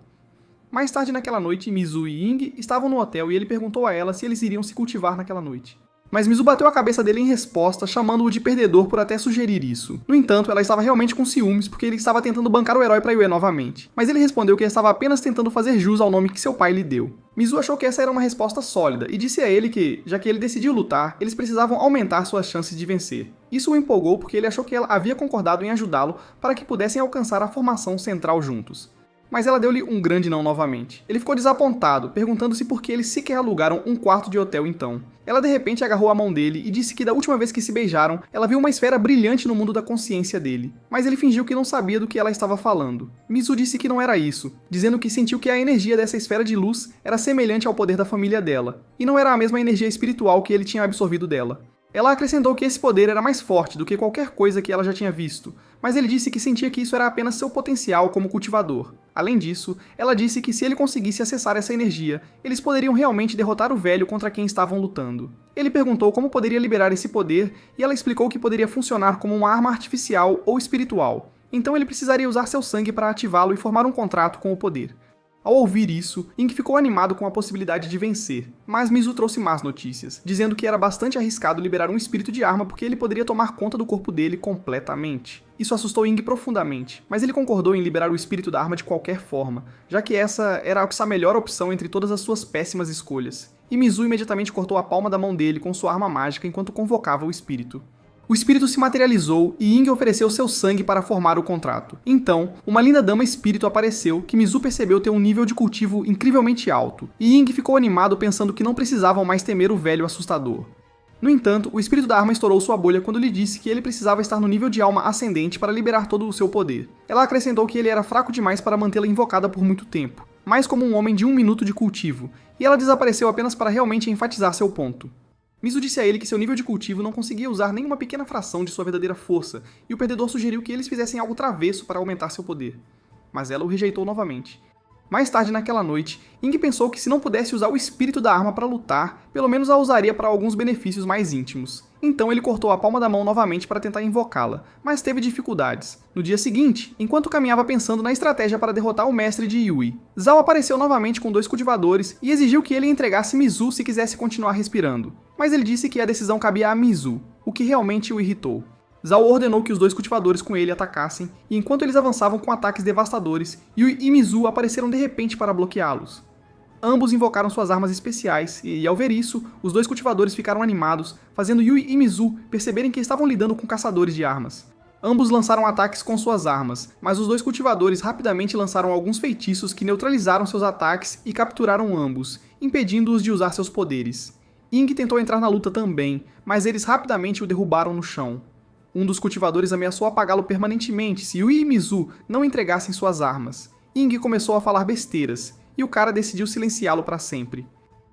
[SPEAKER 1] Mais tarde naquela noite, Mizue e Ying estavam no hotel e ele perguntou a ela se eles iriam se cultivar naquela noite. Mas Mizue bateu a cabeça dele em resposta, chamando-o de perdedor por até sugerir isso. No entanto, ela estava realmente com ciúmes porque ele estava tentando bancar o herói para Yue novamente. Mas ele respondeu que estava apenas tentando fazer jus ao nome que seu pai lhe deu. Mizue achou que essa era uma resposta sólida e disse a ele que, já que ele decidiu lutar, eles precisavam aumentar suas chances de vencer. Isso o empolgou porque ele achou que ela havia concordado em ajudá-lo para que pudessem alcançar a formação central juntos. Mas ela deu-lhe um grande não novamente. Ele ficou desapontado, perguntando-se por que eles sequer alugaram um quarto de hotel então. Ela de repente agarrou a mão dele e disse que da última vez que se beijaram, ela viu uma esfera brilhante no mundo da consciência dele. Mas ele fingiu que não sabia do que ela estava falando. Mizue disse que não era isso, dizendo que sentiu que a energia dessa esfera de luz era semelhante ao poder da família dela, e não era a mesma energia espiritual que ele tinha absorvido dela. Ela acrescentou que esse poder era mais forte do que qualquer coisa que ela já tinha visto, mas ele disse que sentia que isso era apenas seu potencial como cultivador. Além disso, ela disse que se ele conseguisse acessar essa energia, eles poderiam realmente derrotar o velho contra quem estavam lutando. Ele perguntou como poderia liberar esse poder e ela explicou que poderia funcionar como uma arma artificial ou espiritual. Então ele precisaria usar seu sangue para ativá-lo e formar um contrato com o poder. Ao ouvir isso, Ying ficou animado com a possibilidade de vencer, mas Mizue trouxe más notícias, dizendo que era bastante arriscado liberar um espírito de arma porque ele poderia tomar conta do corpo dele completamente. Isso assustou Ying profundamente, mas ele concordou em liberar o espírito da arma de qualquer forma, já que essa era a melhor opção entre todas as suas péssimas escolhas. E Mizue imediatamente cortou a palma da mão dele com sua arma mágica enquanto convocava o espírito. O espírito se materializou e Ying ofereceu seu sangue para formar o contrato. Então, uma linda dama espírito apareceu que Mizu percebeu ter um nível de cultivo incrivelmente alto, e Ying ficou animado pensando que não precisavam mais temer o velho assustador. No entanto, o espírito da arma estourou sua bolha quando lhe disse que ele precisava estar no nível de alma ascendente para liberar todo o seu poder. Ela acrescentou que ele era fraco demais para mantê-la invocada por muito tempo, mais como um homem de 1 minuto de cultivo, e ela desapareceu apenas para realmente enfatizar seu ponto. Mizu disse a ele que seu nível de cultivo não conseguia usar nenhuma pequena fração de sua verdadeira força, e o perdedor sugeriu que eles fizessem algo travesso para aumentar seu poder. Mas ela o rejeitou novamente. Mais tarde naquela noite, Ying pensou que se não pudesse usar o espírito da arma para lutar, pelo menos a usaria para alguns benefícios mais íntimos. Então ele cortou a palma da mão novamente para tentar invocá-la, mas teve dificuldades. No dia seguinte, enquanto caminhava pensando na estratégia para derrotar o mestre de Yui, Zhao apareceu novamente com 2 cultivadores e exigiu que ele entregasse Mizu se quisesse continuar respirando. Mas ele disse que a decisão cabia a Mizu, o que realmente o irritou. Zhao ordenou que os 2 cultivadores com ele atacassem, e enquanto eles avançavam com ataques devastadores, Yui e Mizu apareceram de repente para bloqueá-los. Ambos invocaram suas armas especiais, e ao ver isso, os 2 cultivadores ficaram animados, fazendo Yui e Mizu perceberem que estavam lidando com caçadores de armas. Ambos lançaram ataques com suas armas, mas os 2 cultivadores rapidamente lançaram alguns feitiços que neutralizaram seus ataques e capturaram ambos, impedindo-os de usar seus poderes. Ying tentou entrar na luta também, mas eles rapidamente o derrubaram no chão. Um dos cultivadores ameaçou apagá-lo permanentemente se Yui e Mizu não entregassem suas armas. Ying começou a falar besteiras, e o cara decidiu silenciá-lo para sempre.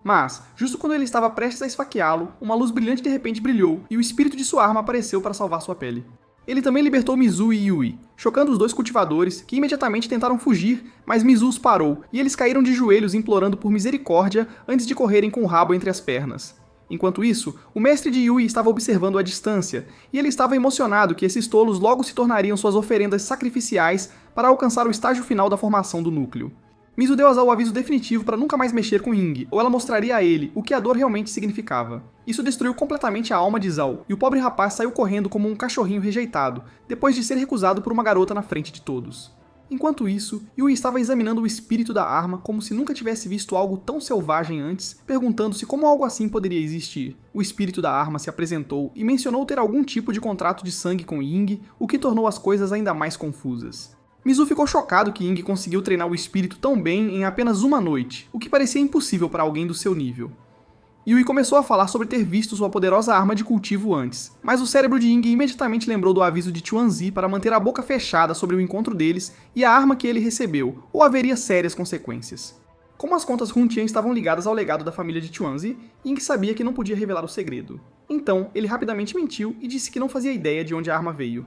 [SPEAKER 1] Mas, justo quando ele estava prestes a esfaqueá-lo, uma luz brilhante de repente brilhou e o espírito de sua arma apareceu para salvar sua pele. Ele também libertou Mizu e Yui, chocando os 2 cultivadores, que imediatamente tentaram fugir, mas Mizu os parou, e eles caíram de joelhos implorando por misericórdia antes de correrem com o rabo entre as pernas. Enquanto isso, o mestre de Yui estava observando à distância, e ele estava emocionado que esses tolos logo se tornariam suas oferendas sacrificiais para alcançar o estágio final da formação do núcleo. Mizu deu a Zhao o aviso definitivo para nunca mais mexer com Ying, ou ela mostraria a ele o que a dor realmente significava. Isso destruiu completamente a alma de Zhao, e o pobre rapaz saiu correndo como um cachorrinho rejeitado, depois de ser recusado por uma garota na frente de todos. Enquanto isso, Yui estava examinando o espírito da arma como se nunca tivesse visto algo tão selvagem antes, perguntando-se como algo assim poderia existir. O espírito da arma se apresentou e mencionou ter algum tipo de contrato de sangue com Ying, o que tornou as coisas ainda mais confusas. Mizu ficou chocado que Ying conseguiu treinar o espírito tão bem em apenas uma noite, o que parecia impossível para alguém do seu nível. Yui começou a falar sobre ter visto sua poderosa arma de cultivo antes, mas o cérebro de Ying imediatamente lembrou do aviso de Chuanzi para manter a boca fechada sobre o encontro deles e a arma que ele recebeu, ou haveria sérias consequências. Como as contas Huntian estavam ligadas ao legado da família de Chuanzi, Ying sabia que não podia revelar o segredo. Então, ele rapidamente mentiu e disse que não fazia ideia de onde a arma veio.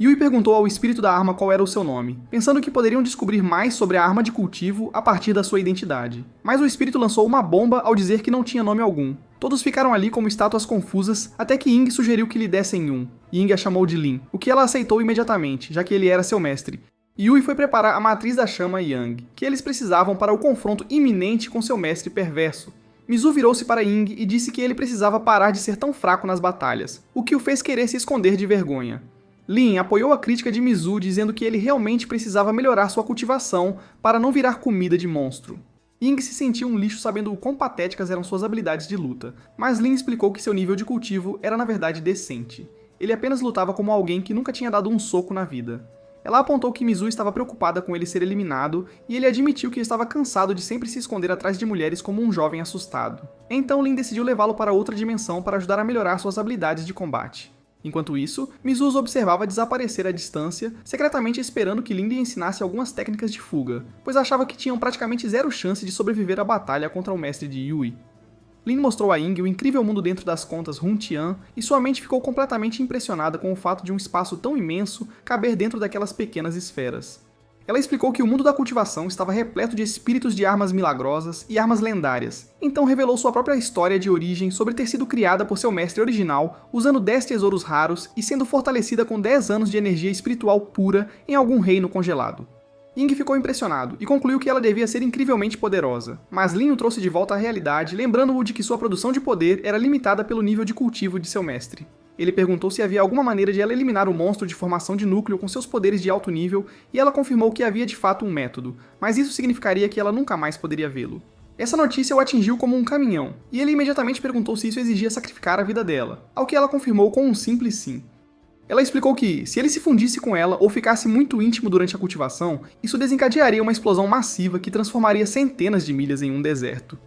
[SPEAKER 1] Yui perguntou ao espírito da arma qual era o seu nome, pensando que poderiam descobrir mais sobre a arma de cultivo a partir da sua identidade. Mas o espírito lançou uma bomba ao dizer que não tinha nome algum. Todos ficaram ali como estátuas confusas, até que Ying sugeriu que lhe dessem um. Ying a chamou de Lin, o que ela aceitou imediatamente, já que ele era seu mestre. Yui foi preparar a matriz da chama Yang, que eles precisavam para o confronto iminente com seu mestre perverso. Mizu virou-se para Ying e disse que ele precisava parar de ser tão fraco nas batalhas, o que o fez querer se esconder de vergonha. Lin apoiou a crítica de Mizu, dizendo que ele realmente precisava melhorar sua cultivação para não virar comida de monstro. Ying se sentiu um lixo sabendo o quão patéticas eram suas habilidades de luta, mas Lin explicou que seu nível de cultivo era na verdade decente. Ele apenas lutava como alguém que nunca tinha dado um soco na vida. Ela apontou que Mizu estava preocupada com ele ser eliminado, e ele admitiu que estava cansado de sempre se esconder atrás de mulheres como um jovem assustado. Então Lin decidiu levá-lo para outra dimensão para ajudar a melhorar suas habilidades de combate. Enquanto isso, Mizu os observava desaparecer à distância, secretamente esperando que Lin lhe ensinasse algumas técnicas de fuga, pois achava que tinham praticamente zero chance de sobreviver à batalha contra o mestre de Yui. Lin mostrou a Ying o incrível mundo dentro das contas Huntian, e sua mente ficou completamente impressionada com o fato de um espaço tão imenso caber dentro daquelas pequenas esferas. Ela explicou que o mundo da cultivação estava repleto de espíritos de armas milagrosas e armas lendárias, então revelou sua própria história de origem sobre ter sido criada por seu mestre original, usando 10 tesouros raros e sendo fortalecida com 10 anos de energia espiritual pura em algum reino congelado. Ying ficou impressionado e concluiu que ela devia ser incrivelmente poderosa, mas Lin o trouxe de volta à realidade, lembrando-o de que sua produção de poder era limitada pelo nível de cultivo de seu mestre. Ele perguntou se havia alguma maneira de ela eliminar o monstro de formação de núcleo com seus poderes de alto nível, e ela confirmou que havia de fato um método, mas isso significaria que ela nunca mais poderia vê-lo. Essa notícia o atingiu como um caminhão, e ele imediatamente perguntou se isso exigia sacrificar a vida dela, ao que ela confirmou com um simples sim. Ela explicou que, se ele se fundisse com ela ou ficasse muito íntimo durante a cultivação, isso desencadearia uma explosão massiva que transformaria centenas de milhas em um deserto.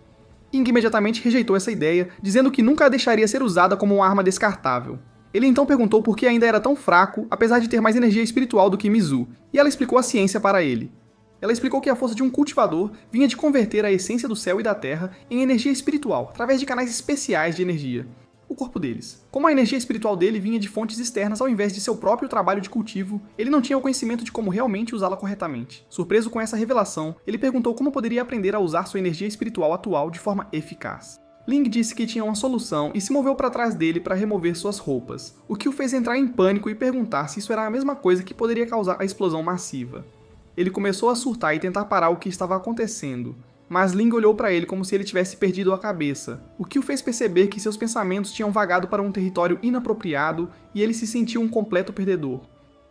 [SPEAKER 1] Ying imediatamente rejeitou essa ideia, dizendo que nunca a deixaria ser usada como uma arma descartável. Ele então perguntou por que ainda era tão fraco, apesar de ter mais energia espiritual do que Mizu, e ela explicou a ciência para ele. Ela explicou que a força de um cultivador vinha de converter a essência do céu e da terra em energia espiritual, através de canais especiais de energia, o corpo deles. Como a energia espiritual dele vinha de fontes externas ao invés de seu próprio trabalho de cultivo, ele não tinha o conhecimento de como realmente usá-la corretamente. Surpreso com essa revelação, ele perguntou como poderia aprender a usar sua energia espiritual atual de forma eficaz. Ling disse que tinha uma solução e se moveu para trás dele para remover suas roupas, o que o fez entrar em pânico e perguntar se isso era a mesma coisa que poderia causar a explosão massiva. Ele começou a surtar e tentar parar o que estava acontecendo, mas Ling olhou para ele como se ele tivesse perdido a cabeça, o que o fez perceber que seus pensamentos tinham vagado para um território inapropriado e ele se sentiu um completo perdedor.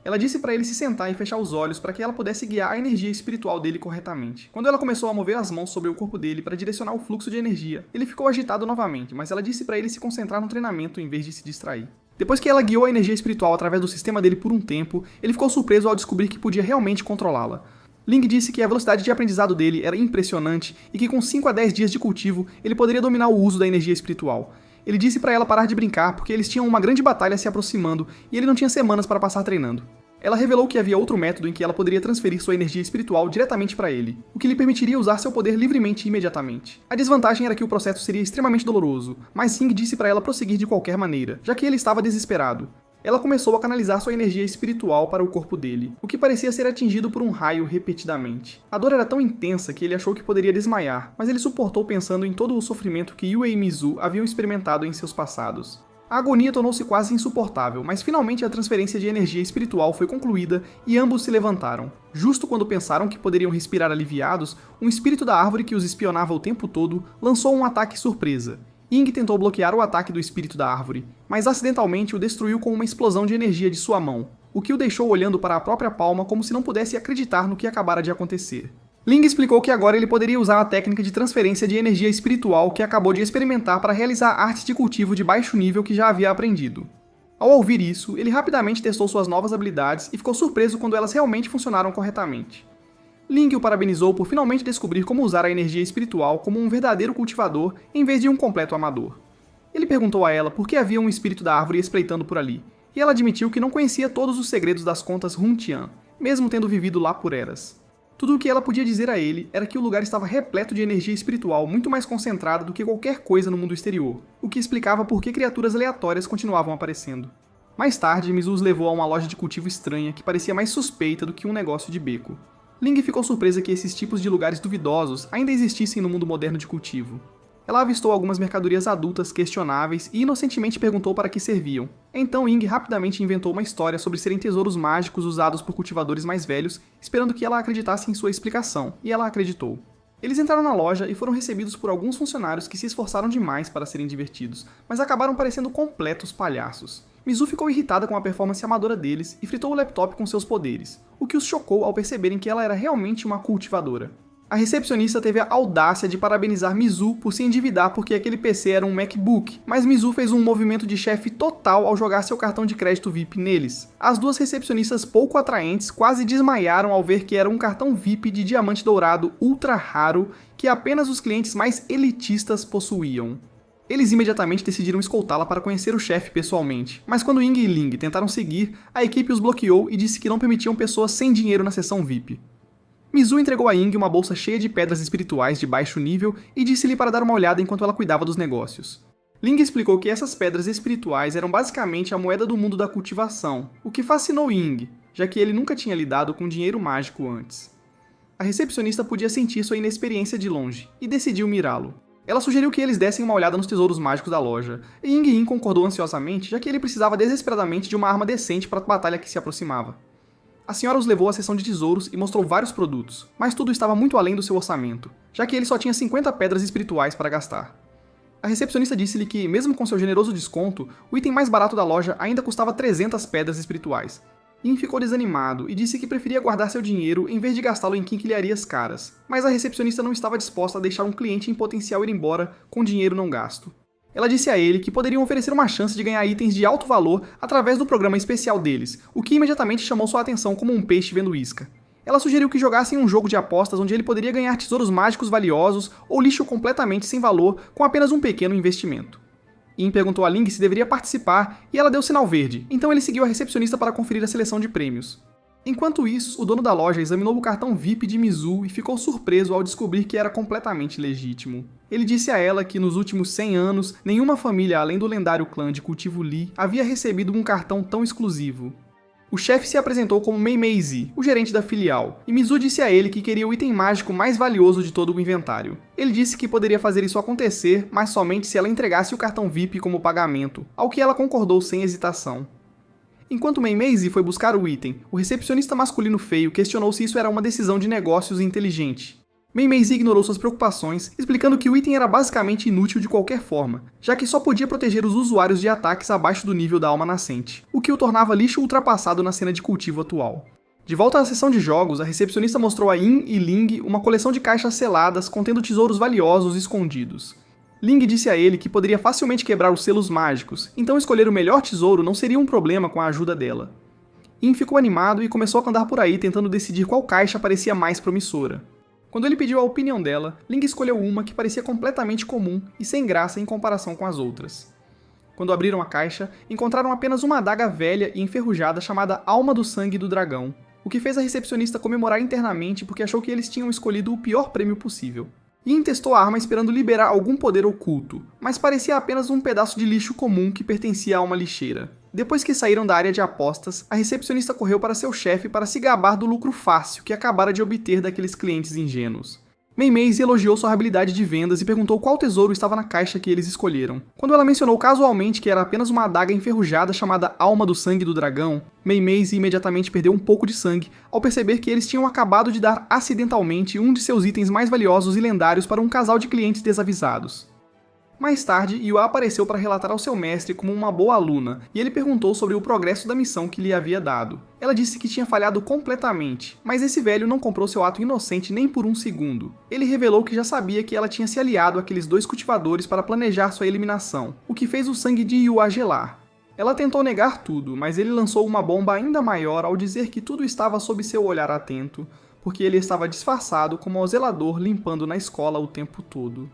[SPEAKER 1] Ela disse para ele se sentar e fechar os olhos para que ela pudesse guiar a energia espiritual dele corretamente. Quando ela começou a mover as mãos sobre o corpo dele para direcionar o fluxo de energia, ele ficou agitado novamente, mas ela disse para ele se concentrar no treinamento em vez de se distrair. Depois que ela guiou a energia espiritual através do sistema dele por um tempo, ele ficou surpreso ao descobrir que podia realmente controlá-la. Ling disse que a velocidade de aprendizado dele era impressionante e que com 5 a 10 dias de cultivo, ele poderia dominar o uso da energia espiritual. Ele disse para ela parar de brincar porque eles tinham uma grande batalha se aproximando e ele não tinha semanas para passar treinando. Ela revelou que havia outro método em que ela poderia transferir sua energia espiritual diretamente para ele, o que lhe permitiria usar seu poder livremente e imediatamente. A desvantagem era que o processo seria extremamente doloroso, mas Ying disse para ela prosseguir de qualquer maneira, já que ele estava desesperado. Ela começou a canalizar sua energia espiritual para o corpo dele, o que parecia ser atingido por um raio repetidamente. A dor era tão intensa que ele achou que poderia desmaiar, mas ele suportou pensando em todo o sofrimento que Yue e Mizu haviam experimentado em seus passados. A agonia tornou-se quase insuportável, mas finalmente a transferência de energia espiritual foi concluída e ambos se levantaram. Justo quando pensaram que poderiam respirar aliviados, um espírito da árvore que os espionava o tempo todo lançou um ataque surpresa. Ying tentou bloquear o ataque do espírito da árvore, mas acidentalmente o destruiu com uma explosão de energia de sua mão, o que o deixou olhando para a própria palma como se não pudesse acreditar no que acabara de acontecer. Ling explicou que agora ele poderia usar a técnica de transferência de energia espiritual que acabou de experimentar para realizar artes de cultivo de baixo nível que já havia aprendido. Ao ouvir isso, ele rapidamente testou suas novas habilidades e ficou surpreso quando elas realmente funcionaram corretamente. Ling o parabenizou por finalmente descobrir como usar a energia espiritual como um verdadeiro cultivador em vez de um completo amador. Ele perguntou a ela por que havia um espírito da árvore espreitando por ali, e ela admitiu que não conhecia todos os segredos das contas Huntian, mesmo tendo vivido lá por eras. Tudo o que ela podia dizer a ele era que o lugar estava repleto de energia espiritual muito mais concentrada do que qualquer coisa no mundo exterior, o que explicava por que criaturas aleatórias continuavam aparecendo. Mais tarde, Mizu os levou a uma loja de cultivo estranha que parecia mais suspeita do que um negócio de beco. Ling ficou surpresa que esses tipos de lugares duvidosos ainda existissem no mundo moderno de cultivo. Ela avistou algumas mercadorias adultas questionáveis e inocentemente perguntou para que serviam. Então Ying rapidamente inventou uma história sobre serem tesouros mágicos usados por cultivadores mais velhos, esperando que ela acreditasse em sua explicação, e ela acreditou. Eles entraram na loja e foram recebidos por alguns funcionários que se esforçaram demais para serem divertidos, mas acabaram parecendo completos palhaços. Mizu ficou irritada com a performance amadora deles e fritou o laptop com seus poderes, o que os chocou ao perceberem que ela era realmente uma cultivadora. A recepcionista teve a audácia de parabenizar Mizu por se endividar porque aquele PC era um MacBook, mas Mizu fez um movimento de chefe total ao jogar seu cartão de crédito VIP neles. As duas recepcionistas pouco atraentes quase desmaiaram ao ver que era um cartão VIP de diamante dourado ultra raro que apenas os clientes mais elitistas possuíam. Eles imediatamente decidiram escoltá-la para conhecer o chefe pessoalmente, mas quando Ying e Ling tentaram seguir, a equipe os bloqueou e disse que não permitiam pessoas sem dinheiro na seção VIP. Mizu entregou a Ying uma bolsa cheia de pedras espirituais de baixo nível e disse-lhe para dar uma olhada enquanto ela cuidava dos negócios. Ling explicou que essas pedras espirituais eram basicamente a moeda do mundo da cultivação, o que fascinou Ying, já que ele nunca tinha lidado com dinheiro mágico antes. A recepcionista podia sentir sua inexperiência de longe, e decidiu mirá-lo. Ela sugeriu que eles dessem uma olhada nos tesouros mágicos da loja, e Ying Yin concordou ansiosamente, já que ele precisava desesperadamente de uma arma decente para a batalha que se aproximava. A senhora os levou à seção de tesouros e mostrou vários produtos, mas tudo estava muito além do seu orçamento, já que ele só tinha 50 pedras espirituais para gastar. A recepcionista disse-lhe que, mesmo com seu generoso desconto, o item mais barato da loja ainda custava 300 pedras espirituais. Yin ficou desanimado e disse que preferia guardar seu dinheiro em vez de gastá-lo em quinquilharias caras, mas a recepcionista não estava disposta a deixar um cliente em potencial ir embora com dinheiro não gasto. Ela disse a ele que poderiam oferecer uma chance de ganhar itens de alto valor através do programa especial deles, o que imediatamente chamou sua atenção como um peixe vendo isca. Ela sugeriu que jogassem um jogo de apostas onde ele poderia ganhar tesouros mágicos valiosos ou lixo completamente sem valor com apenas um pequeno investimento. Yin perguntou a Ling se deveria participar e ela deu sinal verde, então ele seguiu a recepcionista para conferir a seleção de prêmios. Enquanto isso, o dono da loja examinou o cartão VIP de Mizu e ficou surpreso ao descobrir que era completamente legítimo. Ele disse a ela que nos últimos 100 anos, nenhuma família além do lendário clã de cultivo Li havia recebido um cartão tão exclusivo. O chefe se apresentou como Mei Meizi, o gerente da filial, e Mizu disse a ele que queria o item mágico mais valioso de todo o inventário. Ele disse que poderia fazer isso acontecer, mas somente se ela entregasse o cartão VIP como pagamento, ao que ela concordou sem hesitação. Enquanto Mei Meizi foi buscar o item, o recepcionista masculino feio questionou se isso era uma decisão de negócios inteligente. Mei Meizi ignorou suas preocupações, explicando que o item era basicamente inútil de qualquer forma, já que só podia proteger os usuários de ataques abaixo do nível da alma nascente, o que o tornava lixo ultrapassado na cena de cultivo atual. De volta à sessão de jogos, a recepcionista mostrou a Yin e Ling uma coleção de caixas seladas contendo tesouros valiosos escondidos. Ling disse a ele que poderia facilmente quebrar os selos mágicos, então escolher o melhor tesouro não seria um problema com a ajuda dela. Yin ficou animado e começou a andar por aí tentando decidir qual caixa parecia mais promissora. Quando ele pediu a opinião dela, Ling escolheu uma que parecia completamente comum e sem graça em comparação com as outras. Quando abriram a caixa, encontraram apenas uma adaga velha e enferrujada chamada Alma do Sangue do Dragão, o que fez a recepcionista comemorar internamente porque achou que eles tinham escolhido o pior prêmio possível. Yin testou a arma esperando liberar algum poder oculto, mas parecia apenas um pedaço de lixo comum que pertencia a uma lixeira. Depois que saíram da área de apostas, a recepcionista correu para seu chefe para se gabar do lucro fácil que acabara de obter daqueles clientes ingênuos. Mei Meizi elogiou sua habilidade de vendas e perguntou qual tesouro estava na caixa que eles escolheram. Quando ela mencionou casualmente que era apenas uma adaga enferrujada chamada Alma do Sangue do Dragão, Mei Meizi imediatamente perdeu um pouco de sangue ao perceber que eles tinham acabado de dar acidentalmente um de seus itens mais valiosos e lendários para um casal de clientes desavisados. Mais tarde, Yua apareceu para relatar ao seu mestre como uma boa aluna, e ele perguntou sobre o progresso da missão que lhe havia dado. Ela disse que tinha falhado completamente, mas esse velho não comprou seu ato inocente nem por um segundo. Ele revelou que já sabia que ela tinha se aliado àqueles dois cultivadores para planejar sua eliminação, o que fez o sangue de Yua gelar. Ela tentou negar tudo, mas ele lançou uma bomba ainda maior ao dizer que tudo estava sob seu olhar atento, porque ele estava disfarçado como o zelador limpando na escola o tempo todo.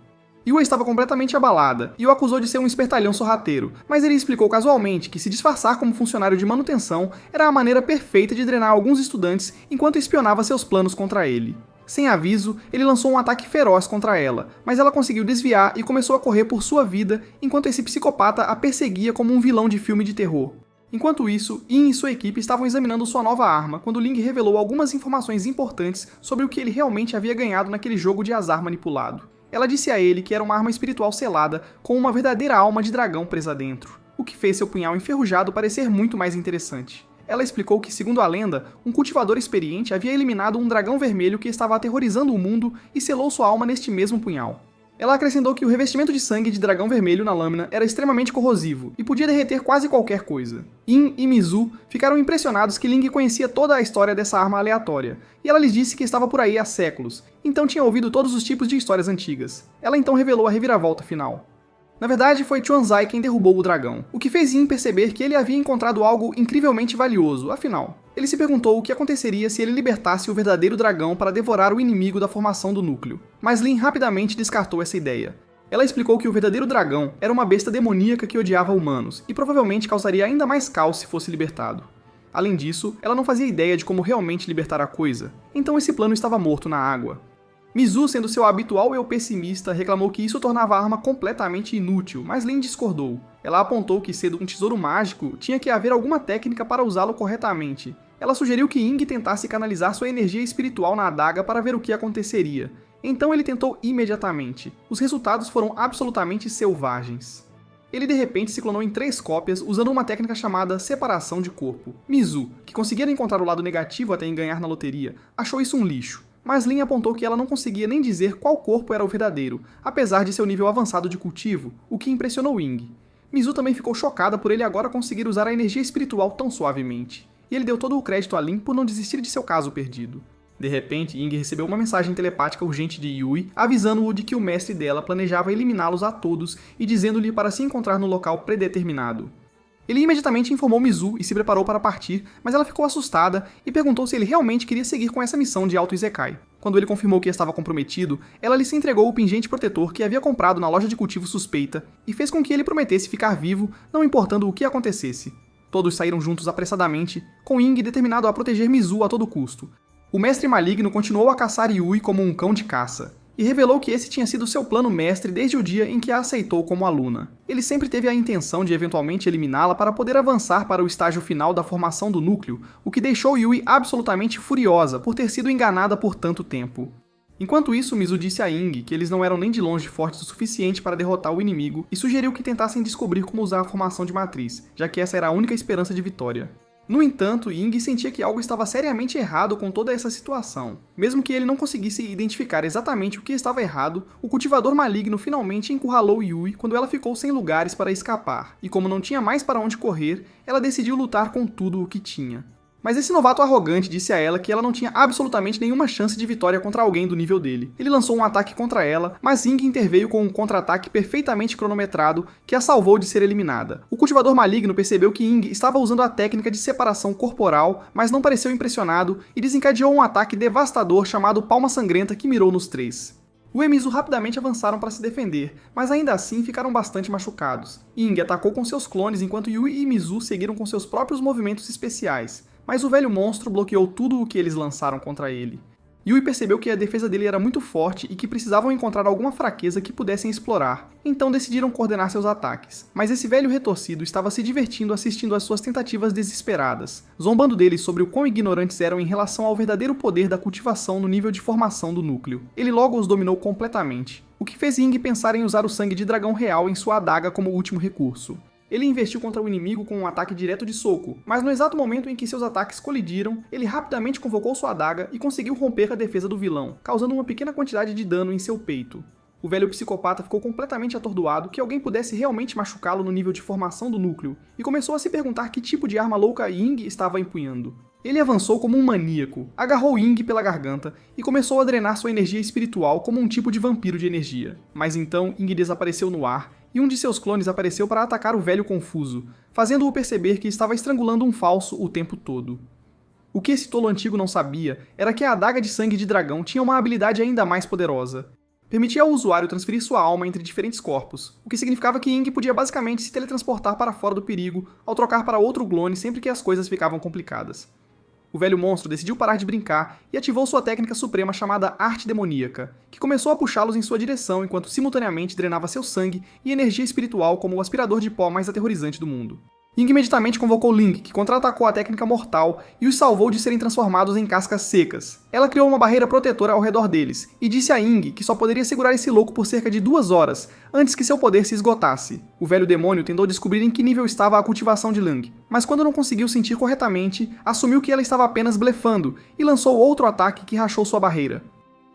[SPEAKER 1] Yua estava completamente abalada e o acusou de ser um espertalhão sorrateiro, mas ele explicou casualmente que se disfarçar como funcionário de manutenção era a maneira perfeita de drenar alguns estudantes enquanto espionava seus planos contra ele. Sem aviso, ele lançou um ataque feroz contra ela, mas ela conseguiu desviar e começou a correr por sua vida enquanto esse psicopata a perseguia como um vilão de filme de terror. Enquanto isso, Yin e sua equipe estavam examinando sua nova arma quando Ling revelou algumas informações importantes sobre o que ele realmente havia ganhado naquele jogo de azar manipulado. Ela disse a ele que era uma arma espiritual selada com uma verdadeira alma de dragão presa dentro, o que fez seu punhal enferrujado parecer muito mais interessante. Ela explicou que, segundo a lenda, um cultivador experiente havia eliminado um dragão vermelho que estava aterrorizando o mundo e selou sua alma neste mesmo punhal. Ela acrescentou que o revestimento de sangue de dragão vermelho na lâmina era extremamente corrosivo e podia derreter quase qualquer coisa. Yin e Mizu ficaram impressionados que Ling conhecia toda a história dessa arma aleatória, e ela lhes disse que estava por aí há séculos, então tinha ouvido todos os tipos de histórias antigas. Ela então revelou a reviravolta final. Na verdade, foi Chuanzai quem derrubou o dragão, o que fez Yin perceber que ele havia encontrado algo incrivelmente valioso, afinal. Ele se perguntou o que aconteceria se ele libertasse o verdadeiro dragão para devorar o inimigo da formação do núcleo, mas Lin rapidamente descartou essa ideia. Ela explicou que o verdadeiro dragão era uma besta demoníaca que odiava humanos, e provavelmente causaria ainda mais caos se fosse libertado. Além disso, ela não fazia ideia de como realmente libertar a coisa, então esse plano estava morto na água. Mizu, sendo seu habitual eu pessimista, reclamou que isso tornava a arma completamente inútil, mas Lin discordou. Ela apontou que, sendo um tesouro mágico, tinha que haver alguma técnica para usá-lo corretamente. Ela sugeriu que Ying tentasse canalizar sua energia espiritual na adaga para ver o que aconteceria. Então ele tentou imediatamente. Os resultados foram absolutamente selvagens. Ele de repente se clonou em 3 cópias usando uma técnica chamada separação de corpo. Mizu, que conseguia encontrar o lado negativo até em ganhar na loteria, achou isso um lixo. Mas Lin apontou que ela não conseguia nem dizer qual corpo era o verdadeiro, apesar de seu nível avançado de cultivo, o que impressionou Ying. Mizu também ficou chocada por ele agora conseguir usar a energia espiritual tão suavemente. e ele deu todo o crédito a Lin por não desistir de seu caso perdido. De repente, Ying recebeu uma mensagem telepática urgente de Yui, avisando-o de que o mestre dela planejava eliminá-los a todos e dizendo-lhe para se encontrar no local predeterminado. Ele imediatamente informou Mizu e se preparou para partir, mas ela ficou assustada e perguntou se ele realmente queria seguir com essa missão de Alto Isekai. Quando ele confirmou que estava comprometido, ela lhe se entregou o pingente protetor que havia comprado na loja de cultivo suspeita e fez com que ele prometesse ficar vivo, não importando o que acontecesse. Todos saíram juntos apressadamente, com Ying determinado a proteger Mizu a todo custo. O mestre maligno continuou a caçar Yui como um cão de caça, e revelou que esse tinha sido seu plano mestre desde o dia em que a aceitou como aluna. Ele sempre teve a intenção de eventualmente eliminá-la para poder avançar para o estágio final da formação do núcleo, o que deixou Yui absolutamente furiosa por ter sido enganada por tanto tempo. Enquanto isso, Mizu disse a Ying que eles não eram nem de longe fortes o suficiente para derrotar o inimigo e sugeriu que tentassem descobrir como usar a formação de matriz, já que essa era a única esperança de vitória. No entanto, Ying sentia que algo estava seriamente errado com toda essa situação. Mesmo que ele não conseguisse identificar exatamente o que estava errado, o cultivador maligno finalmente encurralou Yui quando ela ficou sem lugares para escapar, e como não tinha mais para onde correr, ela decidiu lutar com tudo o que tinha. Mas esse novato arrogante disse a ela que ela não tinha absolutamente nenhuma chance de vitória contra alguém do nível dele. Ele lançou um ataque contra ela, mas Ying interveio com um contra-ataque perfeitamente cronometrado que a salvou de ser eliminada. O cultivador maligno percebeu que Ying estava usando a técnica de separação corporal, mas não pareceu impressionado e desencadeou um ataque devastador chamado Palma Sangrenta que mirou nos três. Wu e Mizu rapidamente avançaram para se defender, mas ainda assim ficaram bastante machucados. Ying atacou com seus clones enquanto Yui e Mizu seguiram com seus próprios movimentos especiais. Mas o velho monstro bloqueou tudo o que eles lançaram contra ele. Yui percebeu que a defesa dele era muito forte e que precisavam encontrar alguma fraqueza que pudessem explorar, então decidiram coordenar seus ataques. Mas esse velho retorcido estava se divertindo assistindo às suas tentativas desesperadas, zombando deles sobre o quão ignorantes eram em relação ao verdadeiro poder da cultivação no nível de formação do núcleo. Ele logo os dominou completamente, o que fez Ying pensar em usar o sangue de dragão real em sua adaga como último recurso. Ele investiu contra o inimigo com um ataque direto de soco, mas no exato momento em que seus ataques colidiram, ele rapidamente convocou sua adaga e conseguiu romper a defesa do vilão, causando uma pequena quantidade de dano em seu peito. O velho psicopata ficou completamente atordoado que alguém pudesse realmente machucá-lo no nível de formação do núcleo, e começou a se perguntar que tipo de arma louca Ying estava empunhando. Ele avançou como um maníaco, agarrou Ying pela garganta e começou a drenar sua energia espiritual como um tipo de vampiro de energia. Mas então Ying desapareceu no ar, e um de seus clones apareceu para atacar o velho confuso, fazendo-o perceber que estava estrangulando um falso o tempo todo. O que esse tolo antigo não sabia era que a adaga de sangue de dragão tinha uma habilidade ainda mais poderosa. Permitia ao usuário transferir sua alma entre diferentes corpos, o que significava que Ying podia basicamente se teletransportar para fora do perigo ao trocar para outro clone sempre que as coisas ficavam complicadas. O velho monstro decidiu parar de brincar e ativou sua técnica suprema chamada Arte Demoníaca, que começou a puxá-los em sua direção enquanto simultaneamente drenava seu sangue e energia espiritual como o aspirador de pó mais aterrorizante do mundo. Ying imediatamente convocou Link, que contra-atacou a técnica mortal e os salvou de serem transformados em cascas secas. Ela criou uma barreira protetora ao redor deles, e disse a Ying que só poderia segurar esse louco por cerca de 2 horas, antes que seu poder se esgotasse. O velho demônio tentou descobrir em que nível estava a cultivação de Lang, mas quando não conseguiu sentir corretamente, assumiu que ela estava apenas blefando, e lançou outro ataque que rachou sua barreira.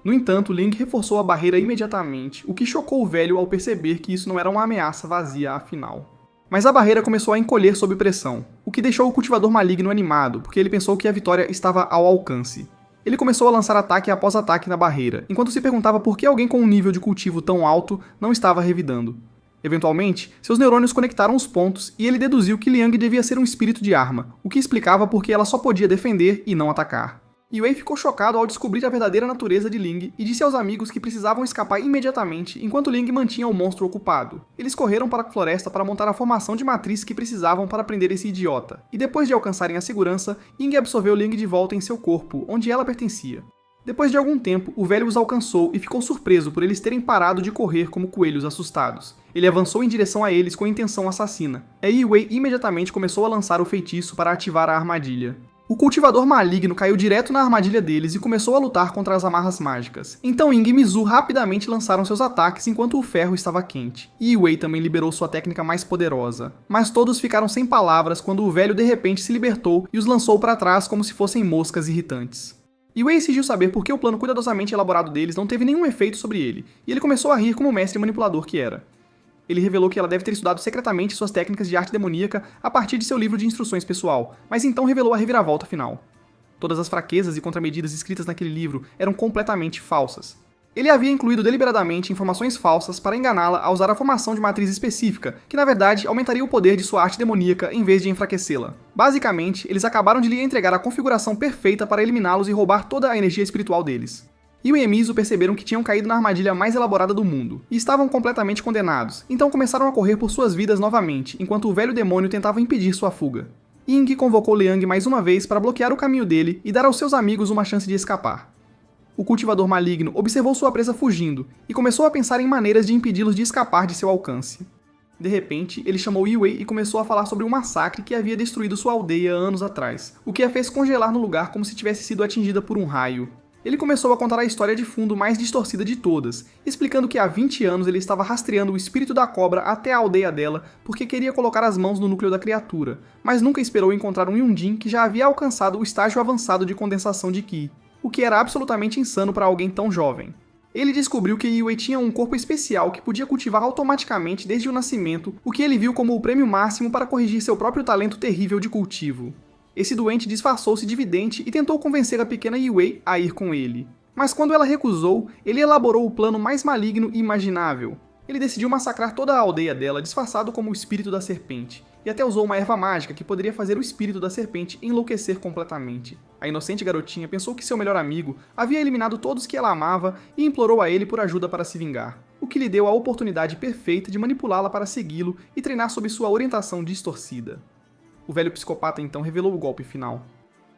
[SPEAKER 1] No entanto, Link reforçou a barreira imediatamente, o que chocou o velho ao perceber que isso não era uma ameaça vazia afinal. Mas a barreira começou a encolher sob pressão, o que deixou o cultivador maligno animado, porque ele pensou que a vitória estava ao alcance. Ele começou a lançar ataque após ataque na barreira, enquanto se perguntava por que alguém com um nível de cultivo tão alto não estava revidando. Eventualmente, seus neurônios conectaram os pontos e ele deduziu que Liang devia ser um espírito de arma, o que explicava por que ela só podia defender e não atacar. Yue ficou chocado ao descobrir a verdadeira natureza de Ling e disse aos amigos que precisavam escapar imediatamente enquanto Ling mantinha o monstro ocupado. Eles correram para a floresta para montar a formação de matriz que precisavam para prender esse idiota, e depois de alcançarem a segurança, Ying absorveu Ling de volta em seu corpo, onde ela pertencia. Depois de algum tempo, o velho os alcançou e ficou surpreso por eles terem parado de correr como coelhos assustados. Ele avançou em direção a eles com intenção assassina. E Yue imediatamente começou a lançar o feitiço para ativar a armadilha. O cultivador maligno caiu direto na armadilha deles e começou a lutar contra as amarras mágicas. Então Ying e Mizu rapidamente lançaram seus ataques enquanto o ferro estava quente. E Yue também liberou sua técnica mais poderosa. Mas todos ficaram sem palavras quando o velho de repente se libertou e os lançou para trás como se fossem moscas irritantes. Yue exigiu saber por que o plano cuidadosamente elaborado deles não teve nenhum efeito sobre ele, e ele começou a rir como o mestre manipulador que era. Ele revelou que ela deve ter estudado secretamente suas técnicas de arte demoníaca a partir de seu livro de instruções pessoal, mas então revelou a reviravolta final. Todas as fraquezas e contramedidas escritas naquele livro eram completamente falsas. Ele havia incluído deliberadamente informações falsas para enganá-la a usar a formação de matriz específica, que na verdade aumentaria o poder de sua arte demoníaca em vez de enfraquecê-la. Basicamente, eles acabaram de lhe entregar a configuração perfeita para eliminá-los e roubar toda a energia espiritual deles. Yue e Mizu perceberam que tinham caído na armadilha mais elaborada do mundo, e estavam completamente condenados, então começaram a correr por suas vidas novamente, enquanto o velho demônio tentava impedir sua fuga. Ying convocou Liang mais uma vez para bloquear o caminho dele e dar aos seus amigos uma chance de escapar. O cultivador maligno observou sua presa fugindo e começou a pensar em maneiras de impedi-los de escapar de seu alcance. De repente, ele chamou Yue e começou a falar sobre um massacre que havia destruído sua aldeia anos atrás, o que a fez congelar no lugar como se tivesse sido atingida por um raio. Ele começou a contar a história de fundo mais distorcida de todas, explicando que há 20 anos ele estava rastreando o espírito da cobra até a aldeia dela porque queria colocar as mãos no núcleo da criatura, mas nunca esperou encontrar um Yunjin que já havia alcançado o estágio avançado de condensação de Qi, o que era absolutamente insano para alguém tão jovem. Ele descobriu que Yue tinha um corpo especial que podia cultivar automaticamente desde o nascimento, o que ele viu como o prêmio máximo para corrigir seu próprio talento terrível de cultivo. Esse doente disfarçou-se de vidente e tentou convencer a pequena Yue a ir com ele. Mas quando ela recusou, ele elaborou o plano mais maligno imaginável. Ele decidiu massacrar toda a aldeia dela disfarçado como o espírito da serpente, e até usou uma erva mágica que poderia fazer o espírito da serpente enlouquecer completamente. A inocente garotinha pensou que seu melhor amigo havia eliminado todos que ela amava e implorou a ele por ajuda para se vingar, o que lhe deu a oportunidade perfeita de manipulá-la para segui-lo e treinar sob sua orientação distorcida. O velho psicopata então revelou o golpe final.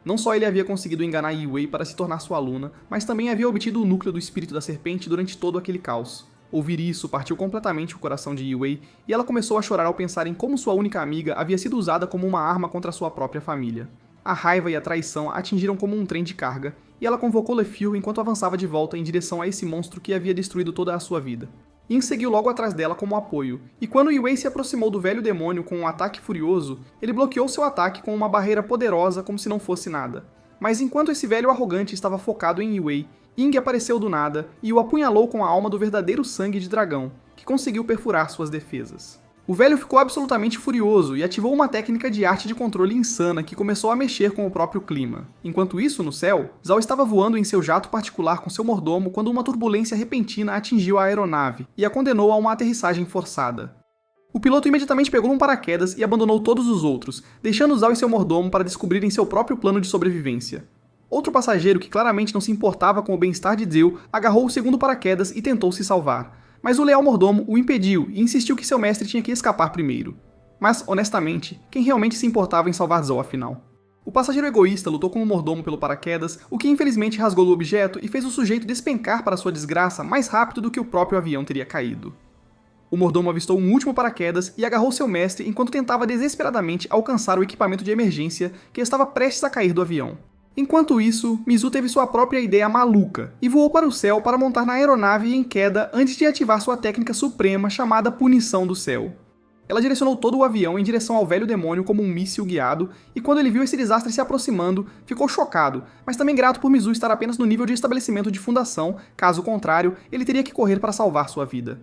[SPEAKER 1] Não só ele havia conseguido enganar Yue para se tornar sua aluna, mas também havia obtido o núcleo do espírito da serpente durante todo aquele caos. Ouvir isso partiu completamente o coração de Yue, e ela começou a chorar ao pensar em como sua única amiga havia sido usada como uma arma contra sua própria família. A raiva e a traição a atingiram como um trem de carga, e ela convocou LeFleur enquanto avançava de volta em direção a esse monstro que havia destruído toda a sua vida. Yin seguiu logo atrás dela como apoio, e quando Yue se aproximou do velho demônio com um ataque furioso, ele bloqueou seu ataque com uma barreira poderosa como se não fosse nada. Mas enquanto esse velho arrogante estava focado em Yue, Ying apareceu do nada e o apunhalou com a alma do verdadeiro sangue de dragão, que conseguiu perfurar suas defesas. O velho ficou absolutamente furioso e ativou uma técnica de arte de controle insana que começou a mexer com o próprio clima. Enquanto isso, no céu, Zhao estava voando em seu jato particular com seu mordomo quando uma turbulência repentina atingiu a aeronave e a condenou a uma aterrissagem forçada. O piloto imediatamente pegou um paraquedas e abandonou todos os outros, deixando Zhao e seu mordomo para descobrirem seu próprio plano de sobrevivência. Outro passageiro que claramente não se importava com o bem-estar de Zhao agarrou o segundo paraquedas e tentou se salvar. Mas o leal mordomo o impediu e insistiu que seu mestre tinha que escapar primeiro. Mas, honestamente, quem realmente se importava em salvar Zhao afinal? O passageiro egoísta lutou com o mordomo pelo paraquedas, o que infelizmente rasgou o objeto e fez o sujeito despencar para sua desgraça mais rápido do que o próprio avião teria caído. O mordomo avistou um último paraquedas e agarrou seu mestre enquanto tentava desesperadamente alcançar o equipamento de emergência que estava prestes a cair do avião. Enquanto isso, Mizu teve sua própria ideia maluca e voou para o céu para montar na aeronave em queda antes de ativar sua técnica suprema chamada Punição do Céu. Ela direcionou todo o avião em direção ao velho demônio como um míssil guiado, e quando ele viu esse desastre se aproximando, ficou chocado, mas também grato por Mizu estar apenas no nível de estabelecimento de fundação, caso contrário, ele teria que correr para salvar sua vida.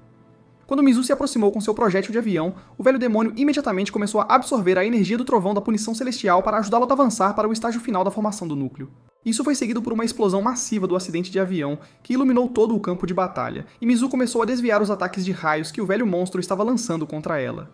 [SPEAKER 1] Quando Mizu se aproximou com seu projétil de avião, o velho demônio imediatamente começou a absorver a energia do trovão da punição celestial para ajudá-lo a avançar para o estágio final da formação do núcleo. Isso foi seguido por uma explosão massiva do acidente de avião, que iluminou todo o campo de batalha, e Mizu começou a desviar os ataques de raios que o velho monstro estava lançando contra ela.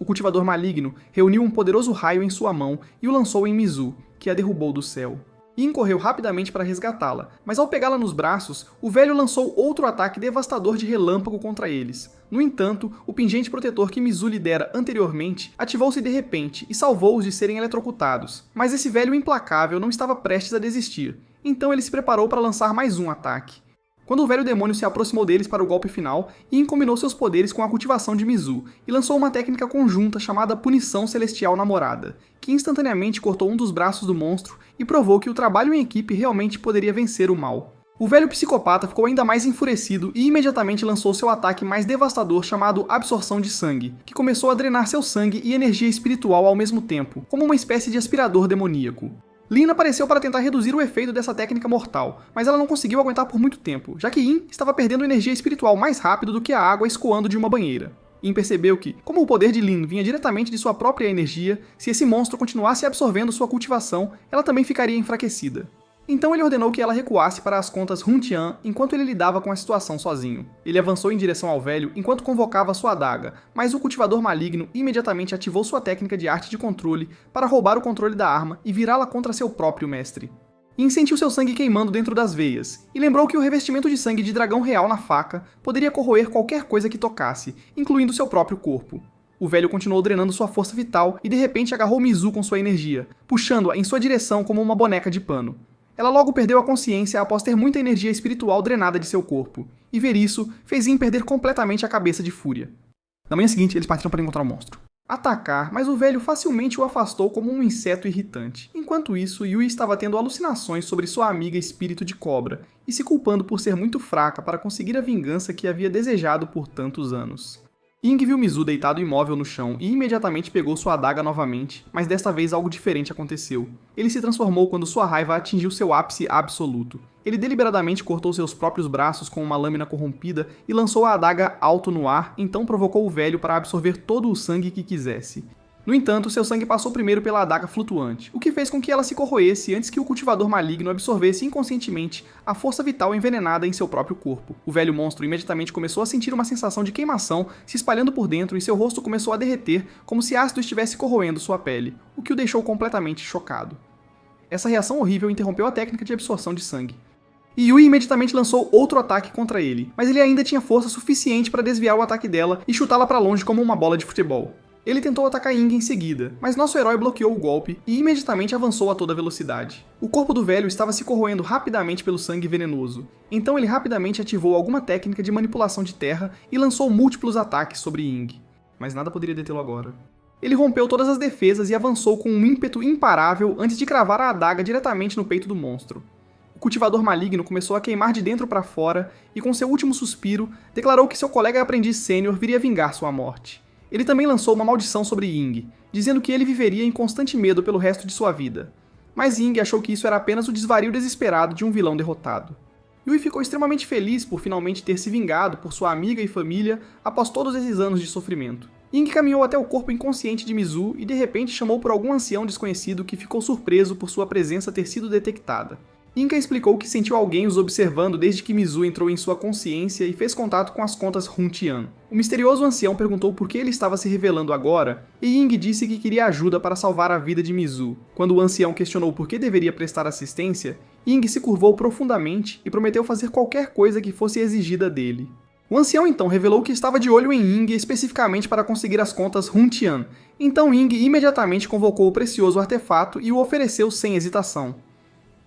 [SPEAKER 1] O cultivador maligno reuniu um poderoso raio em sua mão e o lançou em Mizu, que a derrubou do céu. Yin correu rapidamente para resgatá-la, mas ao pegá-la nos braços, o velho lançou outro ataque devastador de relâmpago contra eles. No entanto, o pingente protetor que Mizu lhe dera anteriormente ativou-se de repente e salvou-os de serem eletrocutados. Mas esse velho implacável não estava prestes a desistir, então ele se preparou para lançar mais um ataque. Quando o velho demônio se aproximou deles para o golpe final, Yin combinou seus poderes com a cultivação de Mizu e lançou uma técnica conjunta chamada Punição Celestial Namorada, que instantaneamente cortou um dos braços do monstro e provou que o trabalho em equipe realmente poderia vencer o mal. O velho psicopata ficou ainda mais enfurecido e imediatamente lançou seu ataque mais devastador chamado Absorção de Sangue, que começou a drenar seu sangue e energia espiritual ao mesmo tempo, como uma espécie de aspirador demoníaco. Lin apareceu para tentar reduzir o efeito dessa técnica mortal, mas ela não conseguiu aguentar por muito tempo, já que Yin estava perdendo energia espiritual mais rápido do que a água escoando de uma banheira. Yin percebeu que, como o poder de Lin vinha diretamente de sua própria energia, se esse monstro continuasse absorvendo sua cultivação, ela também ficaria enfraquecida. Então ele ordenou que ela recuasse para as contas Huntian enquanto ele lidava com a situação sozinho. Ele avançou em direção ao velho enquanto convocava sua adaga, mas o cultivador maligno imediatamente ativou sua técnica de arte de controle para roubar o controle da arma e virá-la contra seu próprio mestre. Yin sentiu seu sangue queimando dentro das veias, e lembrou que o revestimento de sangue de dragão real na faca poderia corroer qualquer coisa que tocasse, incluindo seu próprio corpo. O velho continuou drenando sua força vital e de repente agarrou Mizu com sua energia, puxando-a em sua direção como uma boneca de pano. Ela logo perdeu a consciência após ter muita energia espiritual drenada de seu corpo, e ver isso fez Yin perder completamente a cabeça de fúria. Na manhã seguinte, eles partiram para encontrar o monstro. Atacar, mas o velho facilmente o afastou como um inseto irritante. Enquanto isso, Yui estava tendo alucinações sobre sua amiga espírito de cobra, e se culpando por ser muito fraca para conseguir a vingança que havia desejado por tantos anos. Ying viu Mizu deitado imóvel no chão e imediatamente pegou sua adaga novamente, mas desta vez algo diferente aconteceu. Ele se transformou quando sua raiva atingiu seu ápice absoluto. Ele deliberadamente cortou seus próprios braços com uma lâmina corrompida e lançou a adaga alto no ar, então provocou o velho para absorver todo o sangue que quisesse. No entanto, seu sangue passou primeiro pela adaga flutuante, o que fez com que ela se corroesse antes que o cultivador maligno absorvesse inconscientemente a força vital envenenada em seu próprio corpo. O velho monstro imediatamente começou a sentir uma sensação de queimação se espalhando por dentro e seu rosto começou a derreter como se ácido estivesse corroendo sua pele, o que o deixou completamente chocado. Essa reação horrível interrompeu a técnica de absorção de sangue. E Yui imediatamente lançou outro ataque contra ele, mas ele ainda tinha força suficiente para desviar o ataque dela e chutá-la para longe como uma bola de futebol. Ele tentou atacar Ying em seguida, mas nosso herói bloqueou o golpe e imediatamente avançou a toda velocidade. O corpo do velho estava se corroendo rapidamente pelo sangue venenoso, então ele rapidamente ativou alguma técnica de manipulação de terra e lançou múltiplos ataques sobre Ying. Mas nada poderia detê-lo agora. Ele rompeu todas as defesas e avançou com um ímpeto imparável antes de cravar a adaga diretamente no peito do monstro. O cultivador maligno começou a queimar de dentro para fora e, com seu último suspiro, declarou que seu colega aprendiz sênior viria vingar sua morte. Ele também lançou uma maldição sobre Ying, dizendo que ele viveria em constante medo pelo resto de sua vida. Mas Ying achou que isso era apenas o desvario desesperado de um vilão derrotado. Yui ficou extremamente feliz por finalmente ter se vingado por sua amiga e família após todos esses anos de sofrimento. Ying caminhou até o corpo inconsciente de Mizu e de repente chamou por algum ancião desconhecido que ficou surpreso por sua presença ter sido detectada. Inka explicou que sentiu alguém os observando desde que Mizu entrou em sua consciência e fez contato com as contas Huntian. O misterioso ancião perguntou por que ele estava se revelando agora, e Ying disse que queria ajuda para salvar a vida de Mizu. Quando o ancião questionou por que deveria prestar assistência, Ying se curvou profundamente e prometeu fazer qualquer coisa que fosse exigida dele. O ancião então revelou que estava de olho em Ying especificamente para conseguir as contas Huntian, então Ying imediatamente convocou o precioso artefato e o ofereceu sem hesitação.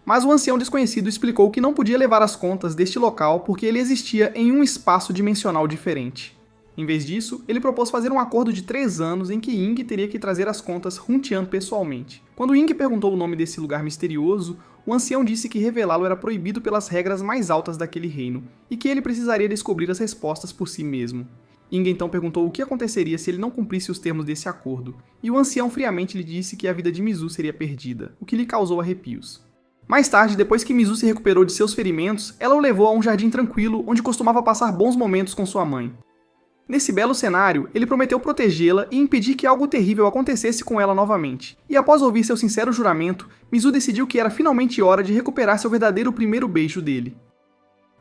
[SPEAKER 1] Mas o ancião desconhecido explicou que não podia levar as contas deste local porque ele existia em um espaço dimensional diferente. Em vez disso, ele propôs fazer um acordo de 3 anos em que Ying teria que trazer as contas Huntian pessoalmente. Quando Ying perguntou o nome desse lugar misterioso, o ancião disse que revelá-lo era proibido pelas regras mais altas daquele reino, e que ele precisaria descobrir as respostas por si mesmo. Ying então perguntou o que aconteceria se ele não cumprisse os termos desse acordo, e o ancião friamente lhe disse que a vida de Mizu seria perdida, o que lhe causou arrepios. Mais tarde, depois que Mizu se recuperou de seus ferimentos, ela o levou a um jardim tranquilo onde costumava passar bons momentos com sua mãe. Nesse belo cenário, ele prometeu protegê-la e impedir que algo terrível acontecesse com ela novamente. E após ouvir seu sincero juramento, Mizu decidiu que era finalmente hora de recuperar seu verdadeiro primeiro beijo dele.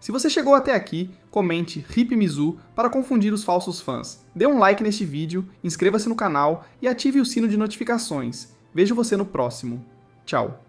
[SPEAKER 1] Se você chegou até aqui, comente RIP Mizu para confundir os falsos fãs. Dê um like neste vídeo, inscreva-se no canal e ative o sino de notificações. Vejo você no próximo. Tchau.